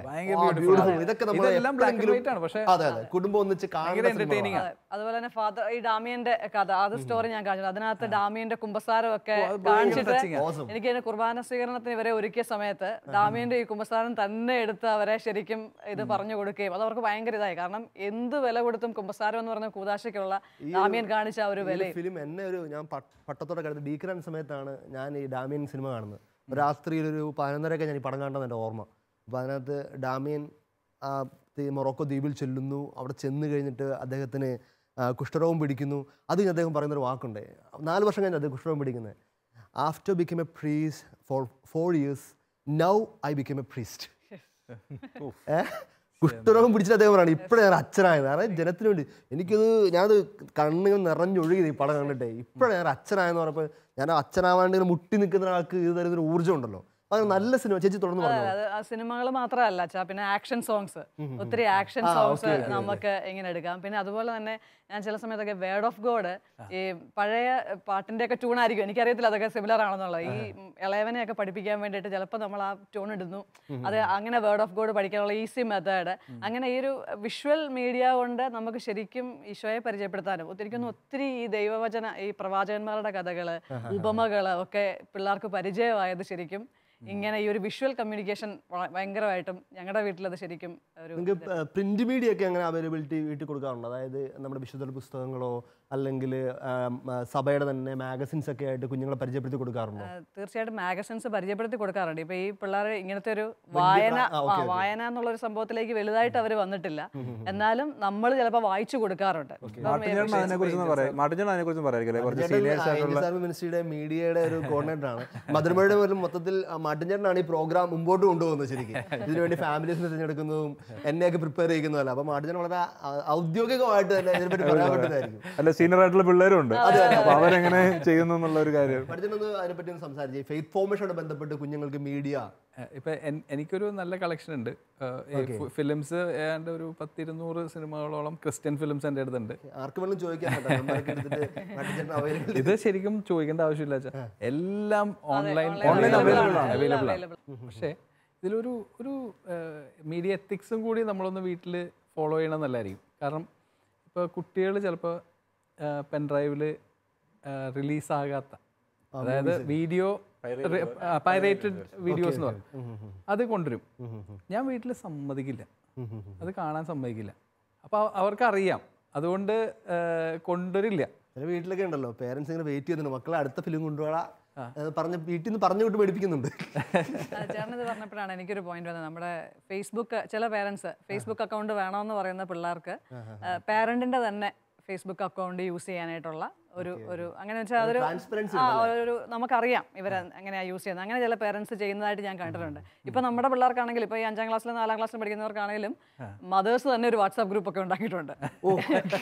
ഇതൊക്കെ അതെ കുടുംബം ഒന്നിച്ച് കാണുന്ന. അതുപോലെ തന്നെ ഫാദർ ഈ ഡാമിയന്റെ കഥ, അത് സ്റ്റോറി ഞാൻ കാണിച്ചു. അതിനകത്ത് ഡാമിയന്റെ കുമ്പസാരം ഒക്കെ കാണിച്ചിട്ട് എനിക്ക് അതിന് കുർബാന സ്വീകരണത്തിന് ഇവരെ ഒരുക്കിയ സമയത്ത് ഡാമിയന്റെ ഈ കുമ്പസാരം തന്നെ എടുത്ത് അവരെ ശരിക്കും ഇത് പറഞ്ഞു കൊടുക്കുകയും അത് അവർക്ക് ഭയങ്കര ഇതായി. കാരണം എന്ത് വില കൊടുത്തും കുമ്പസാരം എന്ന് പറഞ്ഞ കൂതാശയ്ക്കുള്ള ഡാമിയൻ കാണിച്ച ഒരു വില. ഫിലിം എന്നെ ഞാൻ പട്ടത്തോടെ കഴിഞ്ഞ ഡീക്രാൻ സമയത്താണ് ഞാൻ ഈ ഡാമിയൻ സിനിമ കാണുന്നത്. രാത്രിയിൽ ഒരു 11:30 ഞാൻ ഈ പടം കണ്ടെന്ന് എൻ്റെ ഓർമ്മ. അപ്പോൾ അതിനകത്ത് ഡാമിയൻ മൊറോക്കോ ദ്വീപിൽ ചെല്ലുന്നു. അവിടെ ചെന്ന് കഴിഞ്ഞിട്ട് അദ്ദേഹത്തിന് കുഷ്ഠരോഗം പിടിക്കുന്നു. അത് കഴിഞ്ഞ് അദ്ദേഹം പറയുന്നൊരു വാക്കുണ്ട്, 4 വർഷം കഴിഞ്ഞ് അദ്ദേഹം കുഷ്ഠരോഗം പിടിക്കുന്നത്. After become a priest for 4 years, now I become a priest. കുഷ്ഠരോഗം പിടിച്ചിട്ട് അദ്ദേഹം പറയാണ് ഇപ്പോഴേ ഞാൻ അച്ഛനായത്. കാരണം ജനത്തിന് വേണ്ടി എനിക്കത് ഞാനത് കണ്ണുകൾ നിറഞ്ഞൊഴുകിയത് ഈ പടം കണ്ടിട്ടേ. ഇപ്പോഴേ ഞാൻ അച്ഛനായെന്ന് പറഞ്ഞപ്പോൾ ഞാൻ അച്ഛനാവാണ്ട് മുട്ടി നിൽക്കുന്ന ആൾക്ക് ഇത് തരുന്നൊരു ഊർജ്ജം ഉണ്ടല്ലോ. നല്ല സിനിമ. ചേച്ചി തുടർന്ന് പറഞ്ഞു. സിനിമകൾ മാത്രമല്ല, പിന്നെ ആക്ഷൻ സോങ്സ്, ഒത്തിരി ആക്ഷൻ സോങ്സ് നമുക്ക് ഇങ്ങനെ എടുക്കാം. പിന്നെ അതുപോലെ തന്നെ ഞാൻ ചില സമയത്തൊക്കെ വേർഡ് ഓഫ് ഗോഡ്, ഈ പഴയ പാട്ടിന്റെ ഒക്കെ ട്യൂണായിരിക്കും, എനിക്കറിയത്തില്ല അതൊക്കെ സിമിലർ ആണെന്നുള്ളത്. ഈ ഇളയവനെയൊക്കെ പഠിപ്പിക്കാൻ വേണ്ടിയിട്ട് ചിലപ്പോൾ നമ്മൾ ആ ട്യൂൺ ഇടുന്നു. അത് അങ്ങനെ വേർഡ് ഓഫ് ഗോഡ് പഠിക്കാനുള്ള ഈസി മെത്തേഡ്. അങ്ങനെ ഈ ഒരു വിഷ്വൽ മീഡിയ കൊണ്ട് നമുക്ക് ശരിക്കും ഈശോയെ പരിചയപ്പെടുത്താനും ഒത്തിരി ഈ ദൈവവചന, ഈ പ്രവാചകന്മാരുടെ കഥകള്, ഉപമകള് ഒക്കെ പിള്ളേർക്ക് പരിചയമായത് ശരിക്കും ഇങ്ങനെ ഈ ഒരു വിഷ്വൽ കമ്മ്യൂണിക്കേഷൻ ഭയങ്കരമായിട്ടും ഞങ്ങളുടെ വീട്ടിലത് ശരിക്കും ഒരു. പ്രിന്റ് മീഡിയ ഒക്കെ അങ്ങനെ അവൈലബിലിറ്റി വീട്ടിൽ കൊടുക്കാറുണ്ട്? അതായത് നമ്മുടെ വിശുദ്ധ പുസ്തകങ്ങളോ അല്ലെങ്കിൽ സഭയുടെ തന്നെ മാഗസിൻസ് ഒക്കെ ആയിട്ട് കുഞ്ഞുങ്ങളെ പരിചയപ്പെടുത്തി കൊടുക്കാറുണ്ടോ? തീർച്ചയായിട്ടും മാഗസിൻസ് പരിചയപ്പെടുത്തി കൊടുക്കാറുണ്ട്. ഇപ്പോൾ ഈ പിള്ളേർ ഇങ്ങനത്തെ ഒരു വായന എന്നുള്ളൊരു സംഭവത്തിലേക്ക് വലുതായിട്ട് അവർ വന്നിട്ടില്ല, എന്നാലും നമ്മൾ ചിലപ്പോൾ വായിച്ചു കൊടുക്കാറുണ്ട്. മിനിസ്ട്രിയുടെ മീഡിയയുടെ ഒരു കോർഡിനേറ്റർ ആണ്. മധുരമയുടെ ഒരു മൊത്തത്തിൽ മാട്ടിൻചേട്ടനാണ് ഈ പ്രോഗ്രാം മുമ്പോട്ട് കൊണ്ടുപോകുന്നത്. ശരിക്കും ഇതിനുവേണ്ടി ഫാമിലീസിനെ തിരഞ്ഞെടുക്കുന്നതും എന്നെയൊക്കെ പ്രിപ്പയർ ചെയ്യുന്നതല്ല. അപ്പൊ മാട്ടിൻചേട്ടൻ വളരെ ഔദ്യോഗികമായിട്ട് തന്നെ ഇതിനെപ്പറ്റി പറയാൻ പറ്റുന്നതായിരിക്കും. സീനിയർ ആയിട്ടുള്ള പിള്ളേരുണ്ട്, അപ്പൊ അവരെങ്ങനെ ചെയ്യുന്നു എന്നുള്ള ഒരു കാര്യം അതിനെപ്പറ്റി ഒന്ന് സംസാരിച്ചു. ഫെയ്ത്ത് ഫോർമേഷനോട് ബന്ധപ്പെട്ട് കുഞ്ഞുങ്ങൾക്ക് മീഡിയ ഇപ്പൊ എനിക്കൊരു നല്ല കളക്ഷൻ ഉണ്ട്. ഫിലിംസ് ഏതാണ്ട് ഒരു 100-200 സിനിമകളോളം ക്രിസ്ത്യൻ ഫിലിംസ് എൻ്റെ അടുത്തുണ്ട്. ആർക്കും വേണം ചോദിക്കാൻ. ഇത് ശരിക്കും ചോദിക്കേണ്ട ആവശ്യമില്ല, എല്ലാം ഓൺലൈൻ അവൈലബിൾ ആണ്. പക്ഷേ ഇതിലൊരു മീഡിയ എത്തിക്സും കൂടി നമ്മളൊന്ന് വീട്ടിൽ ഫോളോ ചെയ്യണം നല്ലതായിരിക്കും. കാരണം ഇപ്പോൾ കുട്ടികൾ ചിലപ്പോൾ പെൻഡ്രൈവിൽ റിലീസാകാത്ത, അതായത് വീഡിയോ പൈറേറ്റഡ് വീഡിയോസ് എന്ന് പറയും, അത് കൊണ്ടുവരും. ഞാൻ വീട്ടിൽ സമ്മതിക്കില്ല, അത് കാണാൻ സമ്മതിക്കില്ല. അപ്പോൾ അവർക്കറിയാം, അതുകൊണ്ട് കൊണ്ടുവരില്ല. ചില വീട്ടിലൊക്കെ ഉണ്ടല്ലോ പേരൻസ് ഇങ്ങനെ വെയിറ്റ് ചെയ്യുന്നുണ്ട്, മക്കളെ അടുത്ത ഫിലിം കൊണ്ടുപോകാ പറഞ്ഞ് വീട്ടിൽ നിന്ന് പറഞ്ഞു വിട്ട് മേടിപ്പിക്കുന്നുണ്ട്. ചേട്ടനത് പറഞ്ഞപ്പോഴാണ് എനിക്കൊരു പോയിന്റ് വന്നത്. നമ്മുടെ ചില പേരൻസ് ഫേസ്ബുക്ക് അക്കൗണ്ട് വേണമെന്ന് പറയുന്ന പിള്ളേർക്ക് പാരന്റിന്റെ തന്നെ ഫേസ്ബുക്ക് അക്കൗണ്ട് യൂസ് ചെയ്യാനായിട്ടുള്ള ഒരു അങ്ങനെ വെച്ചാൽ അതൊരു നമുക്കറിയാം ഇവർ എങ്ങനെയാണ് യൂസ് ചെയ്യുന്നത്. അങ്ങനെ ചില പേരൻസ് ചെയ്യുന്നതായിട്ട് ഞാൻ കണ്ടിട്ടുണ്ട്. ഇപ്പം നമ്മുടെ പിള്ളേർക്കാണെങ്കിലും ഇപ്പോൾ ഈ 5ാം ക്ലാസ്സിലും 4ാം ക്ലാസ്സിലും പഠിക്കുന്നവർക്കാണെങ്കിലും മദേഴ്സ് തന്നെ ഒരു വാട്സാപ്പ് ഗ്രൂപ്പ് ഒക്കെ ഉണ്ടാക്കിയിട്ടുണ്ട്.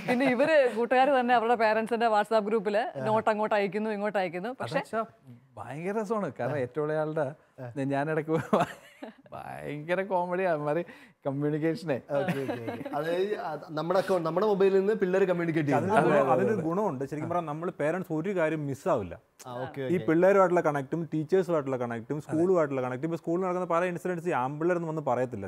പിന്നെ ഇവര് കൂട്ടുകാർ തന്നെ അവരുടെ പേരൻസിന്റെ വാട്സാപ്പ് ഗ്രൂപ്പിൽ നോട്ട് അങ്ങോട്ട് അയക്കുന്നു ഇങ്ങോട്ട് അയക്കുന്നു. പക്ഷേ ഭയങ്കര രസമാണ്. കാരണം ഏറ്റവും ആളുടെ ഞാനിടയ്ക്ക് ഭയങ്കര കോമഡിയാണ് കമ്മ്യൂണിക്കേഷനെ. നമ്മുടെ മൊബൈലിൽ നിന്ന് പിള്ളേർ കമ്മ്യൂണിക്കേറ്റ് ചെയ്യും. അതിനൊരു ഗുണമുണ്ട്. ശരിക്കും പറഞ്ഞാൽ നമ്മൾ പേരൻസ് ഒരു കാര്യം മിസ്സാവില്ല. ഈ പിള്ളേരുമായിട്ടുള്ള കണക്റ്റും ടീച്ചേഴ്സുമായിട്ടുള്ള കണക്റ്റും സ്കൂളുമായിട്ടുള്ള കണക്റ്റും. ഇപ്പോൾ സ്കൂളിൽ നടക്കുന്ന പല ഇൻസിഡൻസ് ആമ്പിള്ളേരൊന്നും വന്ന് പറയത്തില്ല.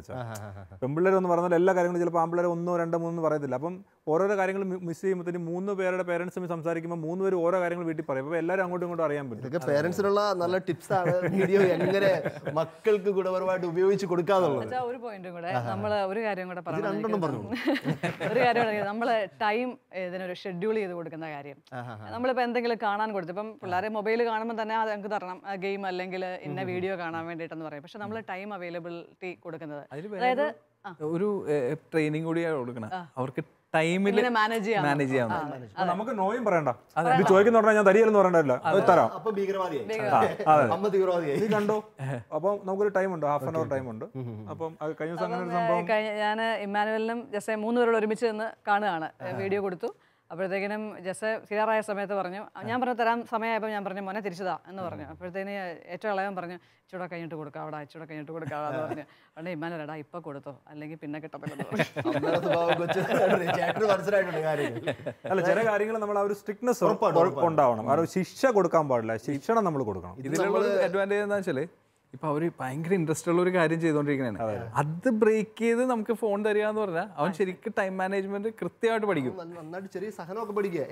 പെൺപിള്ളേരൊന്നും പറഞ്ഞാൽ എല്ലാ കാര്യങ്ങളും ചിലപ്പോൾ ആമ്പിള്ളേർ 1, 2, 3 പറയത്തില്ല. അപ്പം ഓരോരോ കാര്യങ്ങൾ മിസ് ചെയ്യുമ്പോഴത്തേക്കും 3 പേരുടെ പേരൻസ് സംസാരിക്കുമ്പോൾ 3 പേര് ഓരോ കാര്യങ്ങൾ വീട്ടിൽ പറയും. അപ്പോൾ എല്ലാവരും അങ്ങോട്ടും ഇങ്ങോട്ടും അറിയാൻ പറ്റും. ഇതൊക്കെ പേരൻസിനുള്ള നല്ല ടിപ്സ് ആണ്. വീഡിയോ എങ്ങനെ മക്കൾക്ക് ഗുണപരമായിട്ട് ഉപയോഗിച്ച് കൊടുക്കാന്നുള്ളത്. ഒരു പോയിന്റും കൂടെ നമ്മൾ ഒരു കാര്യം കൂടെ ഒരു കാര്യം നമ്മൾ ടൈം ഇതിനൊരു ഷെഡ്യൂൾ ചെയ്ത് കൊടുക്കുന്ന കാര്യം. നമ്മളിപ്പോൾ എന്തെങ്കിലും കാണാൻ കൊടുത്തു, ഇപ്പം പിള്ളേരെ മൊബൈൽ കാണുമ്പോൾ തന്നെ അത് നമുക്ക് തരണം, ഗെയിം അല്ലെങ്കിൽ ഇന്ന വീഡിയോ കാണാൻ വേണ്ടിയിട്ടെന്ന് പറയും. പക്ഷെ നമ്മൾ ടൈം അവൈലബിലിറ്റി കൊടുക്കുന്നത്, അതായത് ഒരു ട്രെയിനിങ് കൂടിയാണ് കൊടുക്കണം അവർക്ക്. ടൈമിൽ മാനേജ് ചെയ്യാം. നമുക്ക് നോയും പറയണ്ട, ചോദിക്കുന്ന ഞാൻ തരികയെന്ന് പറയണ്ടല്ലോ, തരാം. നീ കണ്ടോ? അപ്പം നമുക്കൊരു ടൈം ഉണ്ട്, ഹാഫ് ആൻ അവർ ടൈം ഉണ്ട്. അപ്പം കഴിഞ്ഞ ദിവസം അങ്ങനെ ഒരു സംഭവം ഞാൻ ഇമ്മാനുവലിനും ജസ്റ്റ് 3 പേരോട് ഒരുമിച്ച് നിന്ന് കാണുകയാണ്. വീഡിയോ കൊടുത്തു. അപ്പോഴത്തേക്കിനും ജസ്റ്റ് തീരാറായ സമയത്ത് പറഞ്ഞു, ഞാൻ പറഞ്ഞു തരാൻ സമയമായപ്പോൾ ഞാൻ പറഞ്ഞു മോനെ തിരിച്ചതാ എന്ന് പറഞ്ഞു. അപ്പോഴത്തേന് ഏറ്റവും ഇളയവൻ പറഞ്ഞു ഇച്ചൂടെ കഴിഞ്ഞിട്ട് കൊടുക്കാം അവിടെ, ഇച്ചൂടെ കഴിഞ്ഞിട്ട് കൊടുക്കാം എന്ന് പറഞ്ഞു. അതുകൊണ്ട് ഇമ്മാനുവൽ ഇപ്പം കൊടുത്തോ അല്ലെങ്കിൽ പിന്നെ കിട്ടത്തില്ലെന്ന് പറഞ്ഞു. അല്ല, ചില കാര്യങ്ങൾ നമ്മൾ ആ ഒരു സ്ട്രിക്ട്നെസ് ഉണ്ടാവണം. ആ ഒരു ശിക്ഷ കൊടുക്കാൻ പാടില്ല, ശിക്ഷണം നമ്മൾ കൊടുക്കണം. ഇതിലുള്ള അഡ്വാൻറ്റേജ് എന്താ വെച്ചാൽ ഇപ്പൊ അവര് ഭയങ്കര ഇൻട്രസ്റ്റ് ഉള്ള ഒരു കാര്യം ചെയ്തോണ്ടിരിക്കണേ, അത് ബ്രേക്ക് ചെയ്ത് നമുക്ക് ഫോൺ തരിക എന്ന് പറഞ്ഞാൽ അവൻ ശരിക്കും ടൈം മാനേജ്മെന്റ് കൃത്യമായിട്ട് പഠിക്കും. ചെറിയ സഹനമൊക്കെ പഠിക്കുക,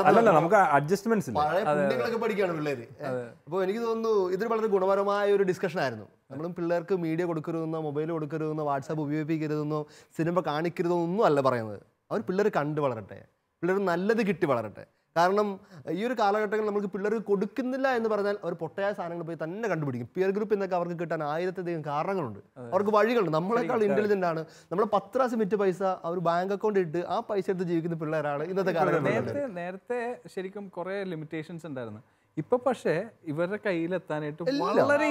അല്ലല്ല നമുക്ക് അഡ്ജസ്റ്റ്മെന്റ്സ് പഠിക്കുകയാണ് പിള്ളേര്. അപ്പോൾ എനിക്ക് തോന്നുന്നു ഇതൊരു വളരെ ഗുണപരമായ ഒരു ഡിസ്കഷൻ ആയിരുന്നു. നമ്മളും പിള്ളേർക്ക് മീഡിയ കൊടുക്കരുതെന്നോ മൊബൈൽ കൊടുക്കരുതെന്നോ വാട്സാപ്പ് ഉപയോഗിക്കരുതെന്നോ സിനിമ കാണിക്കരുതെന്നോ ഒന്നും അല്ല പറയുന്നത്. അവർ പിള്ളേർ കണ്ടു വളരട്ടെ, പിള്ളേർ നല്ലത് കിട്ടി വളരട്ടെ. കാരണം ഈ ഒരു കാലഘട്ടങ്ങളിൽ നമുക്ക് പിള്ളേർക്ക് കൊടുക്കുന്നില്ല എന്ന് പറഞ്ഞാൽ അവർ പൊട്ടയായ സാധനങ്ങൾ പോയി തന്നെ കണ്ടുപിടിക്കും. പിയർ ഗ്രൂപ്പ് എന്നൊക്കെ അവർക്ക് കിട്ടാൻ 1000-അധികം കാരണങ്ങളുണ്ട്, അവർക്ക് വഴികളുണ്ട്. നമ്മളെക്കാൾ ഇന്റലിജന്റ് ആണ്. നമ്മൾ 10 പ്രാവശ്യം വിറ്റ് പൈസ അവർ ബാങ്ക് അക്കൗണ്ട് ഇട്ട് ആ പൈസ എടുത്ത് ജീവിക്കുന്ന പിള്ളേരാണ് ഇന്നത്തെ കാലഘട്ടത്തിൽ. നേരത്തെ ശരിക്കും കുറെ ലിമിറ്റേഷൻസ് ഉണ്ടായിരുന്നു. ഇപ്പൊ പക്ഷേ ഇവരുടെ കയ്യിലെത്താനായിട്ട് വളരെ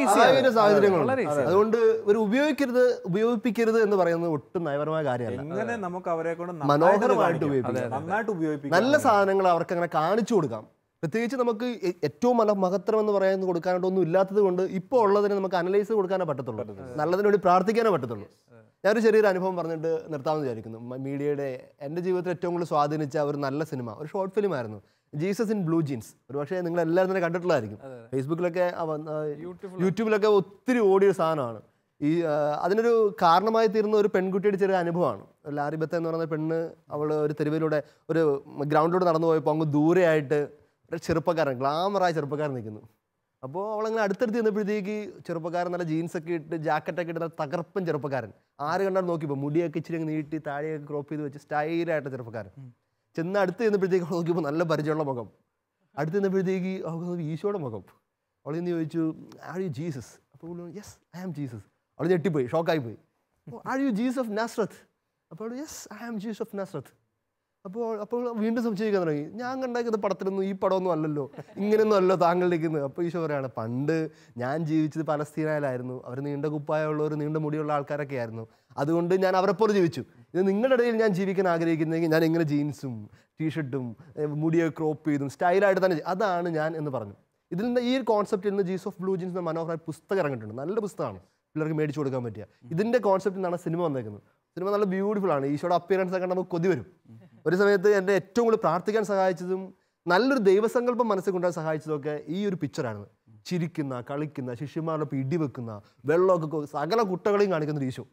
സാഹചര്യങ്ങളുണ്ട്. അതുകൊണ്ട് ഒരു ഉപയോഗിപ്പിക്കരുത് എന്ന് പറയുന്നത് ഒട്ടും നയപരമായ കാര്യമല്ല. എങ്ങനെ നമുക്ക് അവരെ കൊണ്ട് മനോഹരമായിട്ട് ഉപയോഗിക്കാം, നല്ല സാധനങ്ങൾ അവർക്ക് അങ്ങനെ കാണിച്ചു കൊടുക്കാം. പ്രത്യേകിച്ച് നമുക്ക് ഏറ്റവും മഹത്തരം എന്ന് പറയുന്നത് കൊടുക്കാനായിട്ടൊന്നും ഇല്ലാത്തത് കൊണ്ട് ഇപ്പോൾ ഉള്ളതിനെ നമുക്ക് അനലൈസ് കൊടുക്കാനേ പറ്റത്തുള്ളൂ, നല്ലതിന് വേണ്ടി പ്രാർത്ഥിക്കാനേ പറ്റത്തുള്ളൂ. ഞാനൊരു ചെറിയൊരു അനുഭവം പറഞ്ഞിട്ട് നിർത്താമെന്ന് വിചാരിക്കുന്നു. മീഡിയയുടെ എൻ്റെ ജീവിതത്തിൽ ഏറ്റവും കൂടുതൽ സ്വാധീനിച്ച ഒരു നല്ല സിനിമ, ഒരു ഷോർട്ട് ഫിലിം ആയിരുന്നു ജീസസ് ഇൻ ബ്ലൂ ജീൻസ്. ഒരു പക്ഷേ നിങ്ങൾ എല്ലാവരും തന്നെ കണ്ടിട്ടുള്ളതായിരിക്കും. ഫേസ്ബുക്കിലൊക്കെ യൂട്യൂബിലൊക്കെ ഒത്തിരി ഓടിയ സാധനമാണ്. അതിനൊരു കാരണമായി തീർന്ന ഒരു പെൺകുട്ടിയുടെ ചെറിയ അനുഭവമാണ്. ലാരി ബത്ത എന്ന് പറയുന്ന പെണ്ണ്, അവൾ ഒരു തെരുവിലൂടെ ഒരു ഗ്രൗണ്ടിലൂടെ നടന്നു പോയപ്പോൾ അങ്ങ് ദൂരെയായിട്ട് ഒരു ചെറുപ്പക്കാരൻ, ഗ്ലാമറായ ചെറുപ്പക്കാരൻ നിൽക്കുന്നു. അപ്പോൾ അവളങ്ങനെ അടുത്തടുത്ത് ചെന്നപ്പോഴത്തേക്ക് ചെറുപ്പക്കാരൻ നല്ല ജീൻസൊക്കെ ഇട്ട് ജാക്കറ്റൊക്കെ ഇട്ട് നല്ല തകർപ്പൻ ചെറുപ്പക്കാരൻ. ആര് കണ്ടാലും നോക്കിയപ്പോൾ മുടിയൊക്കെ ഇച്ചിരി നീട്ടി താഴെയൊക്കെ ക്രോപ്പ് ചെയ്ത് വെച്ച് സ്റ്റൈലായിട്ട് ചെറുപ്പക്കാരൻ. ചെന്ന് അടുത്ത് ചെന്നപ്പോഴത്തേക്ക് അവൾ നോക്കിയപ്പോൾ നല്ല പരിചയമുള്ള മുഖം. അടുത്ത് ചെന്നപ്പോഴത്തേക്ക് അവൾക്ക് ഈശോയുടെ മുഖം. അവൾ ഇന്ന് ചോദിച്ചു, ആർ യു ജീസസ്? അപ്പോൾ യെസ് ഐ ആം ജീസസ്. അവൾ ഞെട്ടിപ്പോയി, ഷോക്കായി പോയി. Are you Jesus of Nazareth? അപ്പോൾ yes I am Jesus of Nazareth. അപ്പോൾ വീണ്ടും സംശയിക്കാൻ തുടങ്ങി, ഞാൻ കണ്ടാക്കുന്ന പടത്തിലൊന്നും ഈ പടമൊന്നും അല്ലല്ലോ, ഇങ്ങനെയൊന്നും അല്ലല്ലോ താങ്കൾ നിൽക്കുന്നത്. അപ്പോൾ ഈശോ പറയാണ്, പണ്ട് ഞാൻ ജീവിച്ചത് പലസ്തീനയിലായിരുന്നു, അവർ നീണ്ട കുപ്പായമുള്ളവർ, നീണ്ട മുടിയുള്ള ആൾക്കാരൊക്കെ ആയിരുന്നു, അതുകൊണ്ട് ഞാൻ അവരെപ്പോലെ ജീവിച്ചു. ഇത് നിങ്ങളുടെ ഇടയിൽ ഞാൻ ജീവിക്കാൻ ആഗ്രഹിക്കുന്നെങ്കിൽ ഞാൻ ഇങ്ങനെ ജീൻസും ടീഷർട്ടും മുടിയൊക്കെ ക്രോപ്പ് ചെയ്തും സ്റ്റൈലായിട്ട് തന്നെ അതാണ് ഞാൻ എന്ന് പറഞ്ഞു. ഇതിൻ്റെ ഈ ഒരു കോൺസെപ്റ്റിൽ നിന്ന് ജീസസ് ഓഫ് ബ്ലൂ ജീൻസ് എന്ന മനോഹരമായ പുസ്തകം ഇറങ്ങിയിട്ടുണ്ട്. നല്ല പുസ്തകമാണ്, പിള്ളേർക്ക് മേടിച്ചു കൊടുക്കാൻ പറ്റിയ. ഇതിൻ്റെ കോൺസെപ്റ്റിൽ നിന്നാണ് സിനിമ വന്നേക്കുന്നത്. സിനിമ നല്ല ബ്യൂട്ടിഫുൾ ആണ്. ഈശോയുടെ അപ്പിയറൻസ് ഒക്കെ നമുക്ക് കൊതി വരും. ഒരു സമയത്ത് എൻ്റെ ഏറ്റവും കൂടുതൽ പ്രാർത്ഥിക്കാൻ സഹായിച്ചതും നല്ലൊരു ദൈവസങ്കല്പം മനസ്സിൽ കൊണ്ടുവരാൻ സഹായിച്ചതൊക്കെ ഈ ഒരു പിക്ചറാണ്. ചിരിക്കുന്ന, കളിക്കുന്ന, ശിഷ്യന്മാരോടൊപ്പം ഇടിവെക്കുന്ന, വെള്ളമൊക്കെ സകല കുട്ടകളെയും കാണിക്കുന്ന ഒരു ഈശോ,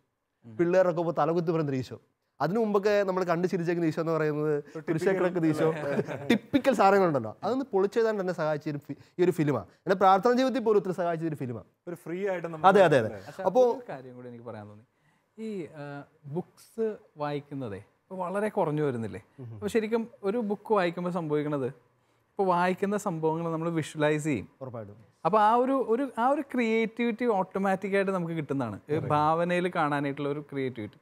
പിള്ളേരൊക്കെ ഇപ്പോൾ തലകുത്തി പറയുന്ന ഈശോ. അതിനു മുമ്പൊക്കെ നമ്മൾ കണ്ടു ചിരിച്ചേക്കുന്ന ഈശോ എന്ന് പറയുന്നത് പുരുഷക്കളൊക്കെ ഈശോ, ടിപ്പിക്കൽ സാധനങ്ങളുണ്ടല്ലോ, അതൊന്ന് പൊളിച്ചെഴുതാൻ തന്നെ സഹായിച്ച ഈ ഒരു ഫിലിമാണ്. എൻ്റെ പ്രാർത്ഥന ജീവിതത്തിൽ പോലും ഒത്തിരി സഹായിച്ച ഒരു ഫിലിമാണ്. ഒരു ഫ്രീ ആയിട്ട്. അതെ അതെ അതെ. അപ്പോൾ കാര്യം കൂടി എനിക്ക് പറയാൻ തോന്നി, ഈ ബുക്സ് വായിക്കുന്നതേ ഇപ്പോൾ വളരെ കുറഞ്ഞു വരുന്നില്ലേ? അപ്പോൾ ശരിക്കും ഒരു ബുക്ക് വായിക്കുമ്പോൾ സംഭവിക്കുന്നത്, ഇപ്പോൾ വായിക്കുന്ന സംഭവങ്ങൾ നമ്മൾ വിഷ്വലൈസ് ചെയ്യും ഉറപ്പായിട്ടും. അപ്പോൾ ആ ഒരു ക്രിയേറ്റിവിറ്റി ഓട്ടോമാറ്റിക്കായിട്ട് നമുക്ക് കിട്ടുന്നതാണ്. ഭാവനയിൽ കാണാനായിട്ടുള്ള ഒരു ക്രിയേറ്റിവിറ്റി,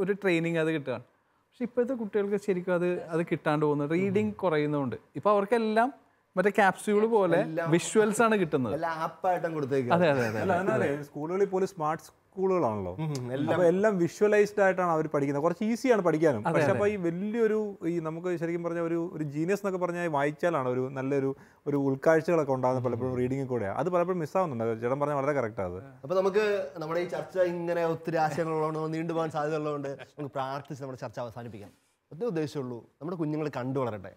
ഒരു ട്രെയിനിങ് അത് കിട്ടുകയാണ്. പക്ഷെ ഇപ്പോഴത്തെ കുട്ടികൾക്ക് ശരിക്കും അത് കിട്ടാണ്ട് പോകുന്നത്, റീഡിങ് കുറയുന്നതുകൊണ്ട്. ഇപ്പോൾ അവർക്കെല്ലാം മറ്റേ ക്യാപ്സ്യൂൾ പോലെ വിഷ്വൽസ് ആണ് കിട്ടുന്നത്. അതെ അതെ അതെ. അല്ല, സ്കൂളുകളിൽ പോലും സ്മാർട്ട് സ്കൂളുകളാണല്ലോ, അപ്പോൾ എല്ലാം വിഷ്വലൈസ്ഡ് ആയിട്ടാണ് അവർ പഠിക്കുന്നത്. കുറച്ച് ഈസിയാണ് പഠിക്കാനും. പക്ഷെ അപ്പോൾ ഈ വലിയൊരു നമുക്ക് ശരിക്കും പറഞ്ഞ ഒരു ജീനിയസ് എന്നൊക്കെ പറഞ്ഞാൽ വായിച്ചാലാണ് ഒരു നല്ലൊരു ഉൾക്കാഴ്ചകളൊക്കെ ഉണ്ടാകുന്നത് പലപ്പോഴും റീഡിങ്ങിൽ കൂടെ. അത് പലപ്പോഴും മിസ്സാവുന്നുണ്ട്. ചേട്ടൻ പറഞ്ഞാൽ വളരെ കറക്റ്റാണ്. അപ്പോൾ നമുക്ക് നമ്മുടെ ഈ ചർച്ച ഇങ്ങനെ ഒത്തിരി ആശയങ്ങളുള്ളതുകൊണ്ട് നീണ്ടുപോകാൻ സാധ്യതയുള്ളതുകൊണ്ട് നമുക്ക് പ്രാർത്ഥിച്ച് നമ്മുടെ ചർച്ച അവസാനിപ്പിക്കാം. ഒത്തിരി ഉദ്ദേശമുള്ളൂ, നമ്മുടെ കുഞ്ഞുങ്ങൾ കണ്ടു വളരട്ടെ,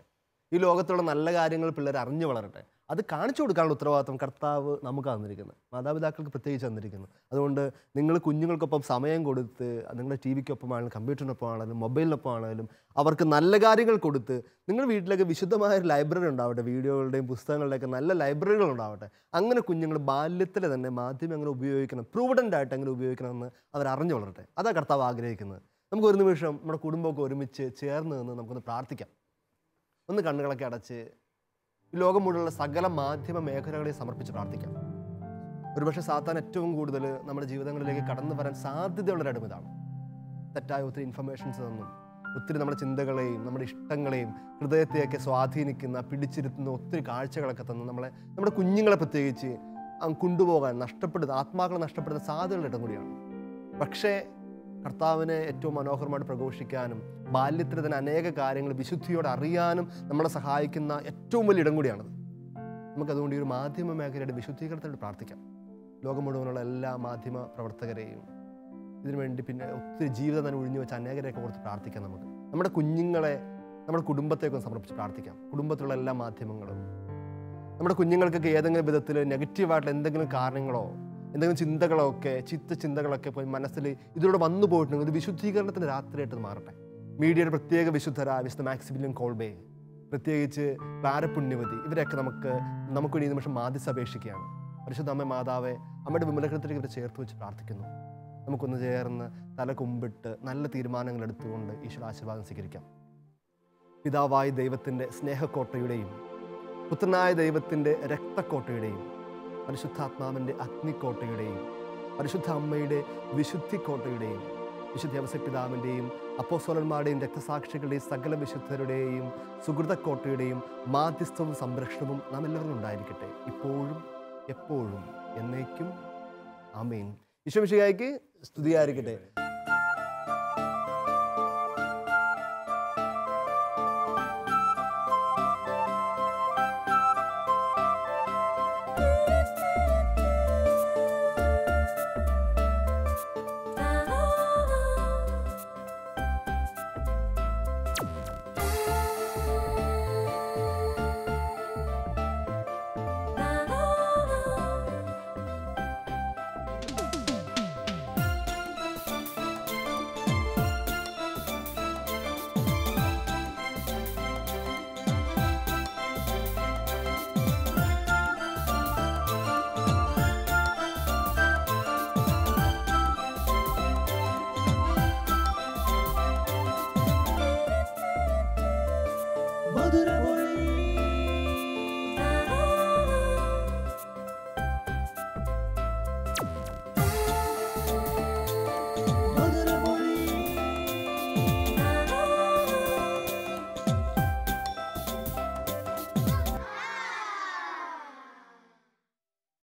ഈ ലോകത്തുള്ള നല്ല കാര്യങ്ങൾ പിള്ളേർ അറിഞ്ഞു വളരട്ടെ. അത് കാണിച്ചു കൊടുക്കാനുള്ള ഉത്തരവാദിത്വം കർത്താവ് നമുക്ക് തന്നിരിക്കുന്നത്, മാതാപിതാക്കൾക്ക് പ്രത്യേകിച്ച് തന്നിരിക്കുന്നു. അതുകൊണ്ട് നിങ്ങൾ കുഞ്ഞുങ്ങൾക്കൊപ്പം സമയം കൊടുത്ത്, നിങ്ങളുടെ ടി വിക്കൊപ്പമാണെങ്കിലും കമ്പ്യൂട്ടറിനൊപ്പം ആണെങ്കിലും മൊബൈലിനൊപ്പം ആണെങ്കിലും അവർക്ക് നല്ല കാര്യങ്ങൾ കൊടുത്ത്, നിങ്ങളുടെ വീട്ടിലൊക്കെ വിശുദ്ധമായ ഒരു ലൈബ്രറി ഉണ്ടാവട്ടെ, വീഡിയോകളുടെയും പുസ്തകങ്ങളുടെയൊക്കെ നല്ല ലൈബ്രറികൾ ഉണ്ടാവട്ടെ. അങ്ങനെ കുഞ്ഞുങ്ങൾ ബാല്യത്തിൽ തന്നെ മാധ്യമം എങ്ങനെ ഉപയോഗിക്കണം, പ്രൂവഡൻ്റ് ആയിട്ട് എങ്ങനെ ഉപയോഗിക്കണമെന്ന് അവർ അറിഞ്ഞു വളരട്ടെ. അതാണ് കർത്താവ് ആഗ്രഹിക്കുന്നത്. നമുക്ക് ഒരു നിമിഷം നമ്മുടെ കുടുംബമൊക്കെ ഒരുമിച്ച് ചേർന്ന് നിന്ന് നമുക്കൊന്ന് പ്രാർത്ഥിക്കാം. ഒന്ന് കണ്ണുകളൊക്കെ അടച്ച് ഈ ലോകം മുഴുവനുള്ള സകല മാധ്യമ മേഖലകളെ സമർപ്പിച്ച് പ്രാർത്ഥിക്കാം. ഒരുപക്ഷെ സാത്താൻ ഏറ്റവും കൂടുതൽ നമ്മുടെ ജീവിതങ്ങളിലേക്ക് കടന്നു വരാൻ സാധ്യതയുള്ളൊരിടം ഇതാണ്. തെറ്റായ ഒത്തിരി ഇൻഫർമേഷൻസ് തന്നും ഒത്തിരി നമ്മുടെ ചിന്തകളെയും നമ്മുടെ ഇഷ്ടങ്ങളെയും ഹൃദയത്തെയൊക്കെ സ്വാധീനിക്കുന്ന, പിടിച്ചിരുത്തുന്ന ഒത്തിരി കാഴ്ചകളൊക്കെ തന്ന് നമ്മുടെ കുഞ്ഞുങ്ങളെ പ്രത്യേകിച്ച് കൊണ്ടുപോകാൻ ആത്മാക്കളെ നഷ്ടപ്പെടുന്ന സാധ്യതയുള്ള ഇടം കൂടിയാണ്. പക്ഷേ കർത്താവിനെ ഏറ്റവും മനോഹരമായിട്ട് പ്രഘോഷിക്കാനും ബാല്യത്തിൽ തന്നെ അനേക കാര്യങ്ങൾ വിശുദ്ധിയോടെ അറിയാനും നമ്മളെ സഹായിക്കുന്ന ഏറ്റവും വലിയ ഇടം കൂടിയാണത്. നമുക്കതുകൊണ്ട് ഈ ഒരു മാധ്യമ മേഖലയുടെ വിശുദ്ധീകരണത്തോട് പ്രാർത്ഥിക്കാം. ലോകം മുഴുവനുള്ള എല്ലാ മാധ്യമ പ്രവർത്തകരെയും ഇതിനുവേണ്ടി പിന്നെ ഒത്തിരി ജീവിതം തന്നെ ഒഴിഞ്ഞു വെച്ച അനേകരെയൊക്കെ ഓർത്ത് പ്രാർത്ഥിക്കാം. നമ്മുടെ കുഞ്ഞുങ്ങളെ, നമ്മുടെ കുടുംബത്തേക്കൊന്ന് സമർപ്പിച്ച് പ്രാർത്ഥിക്കാം. കുടുംബത്തിലുള്ള എല്ലാ മാധ്യമങ്ങളും നമ്മുടെ കുഞ്ഞുങ്ങൾക്കൊക്കെ ഏതെങ്കിലും വിധത്തിൽ നെഗറ്റീവായിട്ടുള്ള എന്തെങ്കിലും കാരണങ്ങളോ എന്തെങ്കിലും ചിന്തകളൊക്കെ പോയി മനസ്സിൽ ഇതിലൂടെ വന്നു പോയിട്ടുണ്ടെങ്കിൽ ഒരു വിശുദ്ധീകരണത്തിൻ്റെ രാത്രിയായിട്ട് മാറട്ടെ. മീഡിയയുടെ പ്രത്യേക വിശുദ്ധരായ വിശുദ്ധ മാക്സിമിലിയൻ കോൾബേ, പ്രത്യേകിച്ച് ക്ലാരപുണ്യവതി, ഇവരൊക്കെ നമുക്ക് ഈ നിമിഷം മാധ്യസ്ഥ അപേക്ഷിക്കുകയാണ്. പരിശുദ്ധ അമ്മ മാതാവേ, അമ്മയുടെ വിമലഹൃത്തിലേക്ക് ഇവരെ ചേർത്ത് വെച്ച് പ്രാർത്ഥിക്കുന്നു. നമുക്കൊന്ന് ചേർന്ന് തല കുമ്പിട്ട് നല്ല തീരുമാനങ്ങൾ എടുത്തുകൊണ്ട് ഈശ്വര ആശീർവാദം സ്വീകരിക്കാം. പിതാവായ ദൈവത്തിൻ്റെ സ്നേഹക്കോട്ടയുടെയും പുത്രനായ ദൈവത്തിൻ്റെ രക്തക്കോട്ടയുടെയും പരിശുദ്ധാത്മാവിൻ്റെ അഗ്നിക്കോട്ടയുടെയും പരിശുദ്ധ അമ്മയുടെ വിശുദ്ധിക്കോട്ടയുടെയും വിശുദ്ധ ഔസേപ്പിതാവിൻ്റെയും അപ്പോസ്തലന്മാരുടെയും രക്തസാക്ഷികളുടെയും സകല വിശുദ്ധരുടെയും സുഹൃതക്കോട്ടയുടെയും മാധ്യസ്ഥവും സംരക്ഷണവും നാം എല്ലാവരും ഉണ്ടായിരിക്കട്ടെ, ഇപ്പോഴും എപ്പോഴും എന്നേക്കും. ആമേൻ. ഈശോ മിശിഹായ്ക്ക് സ്തുതിയായിരിക്കട്ടെ. മധുരം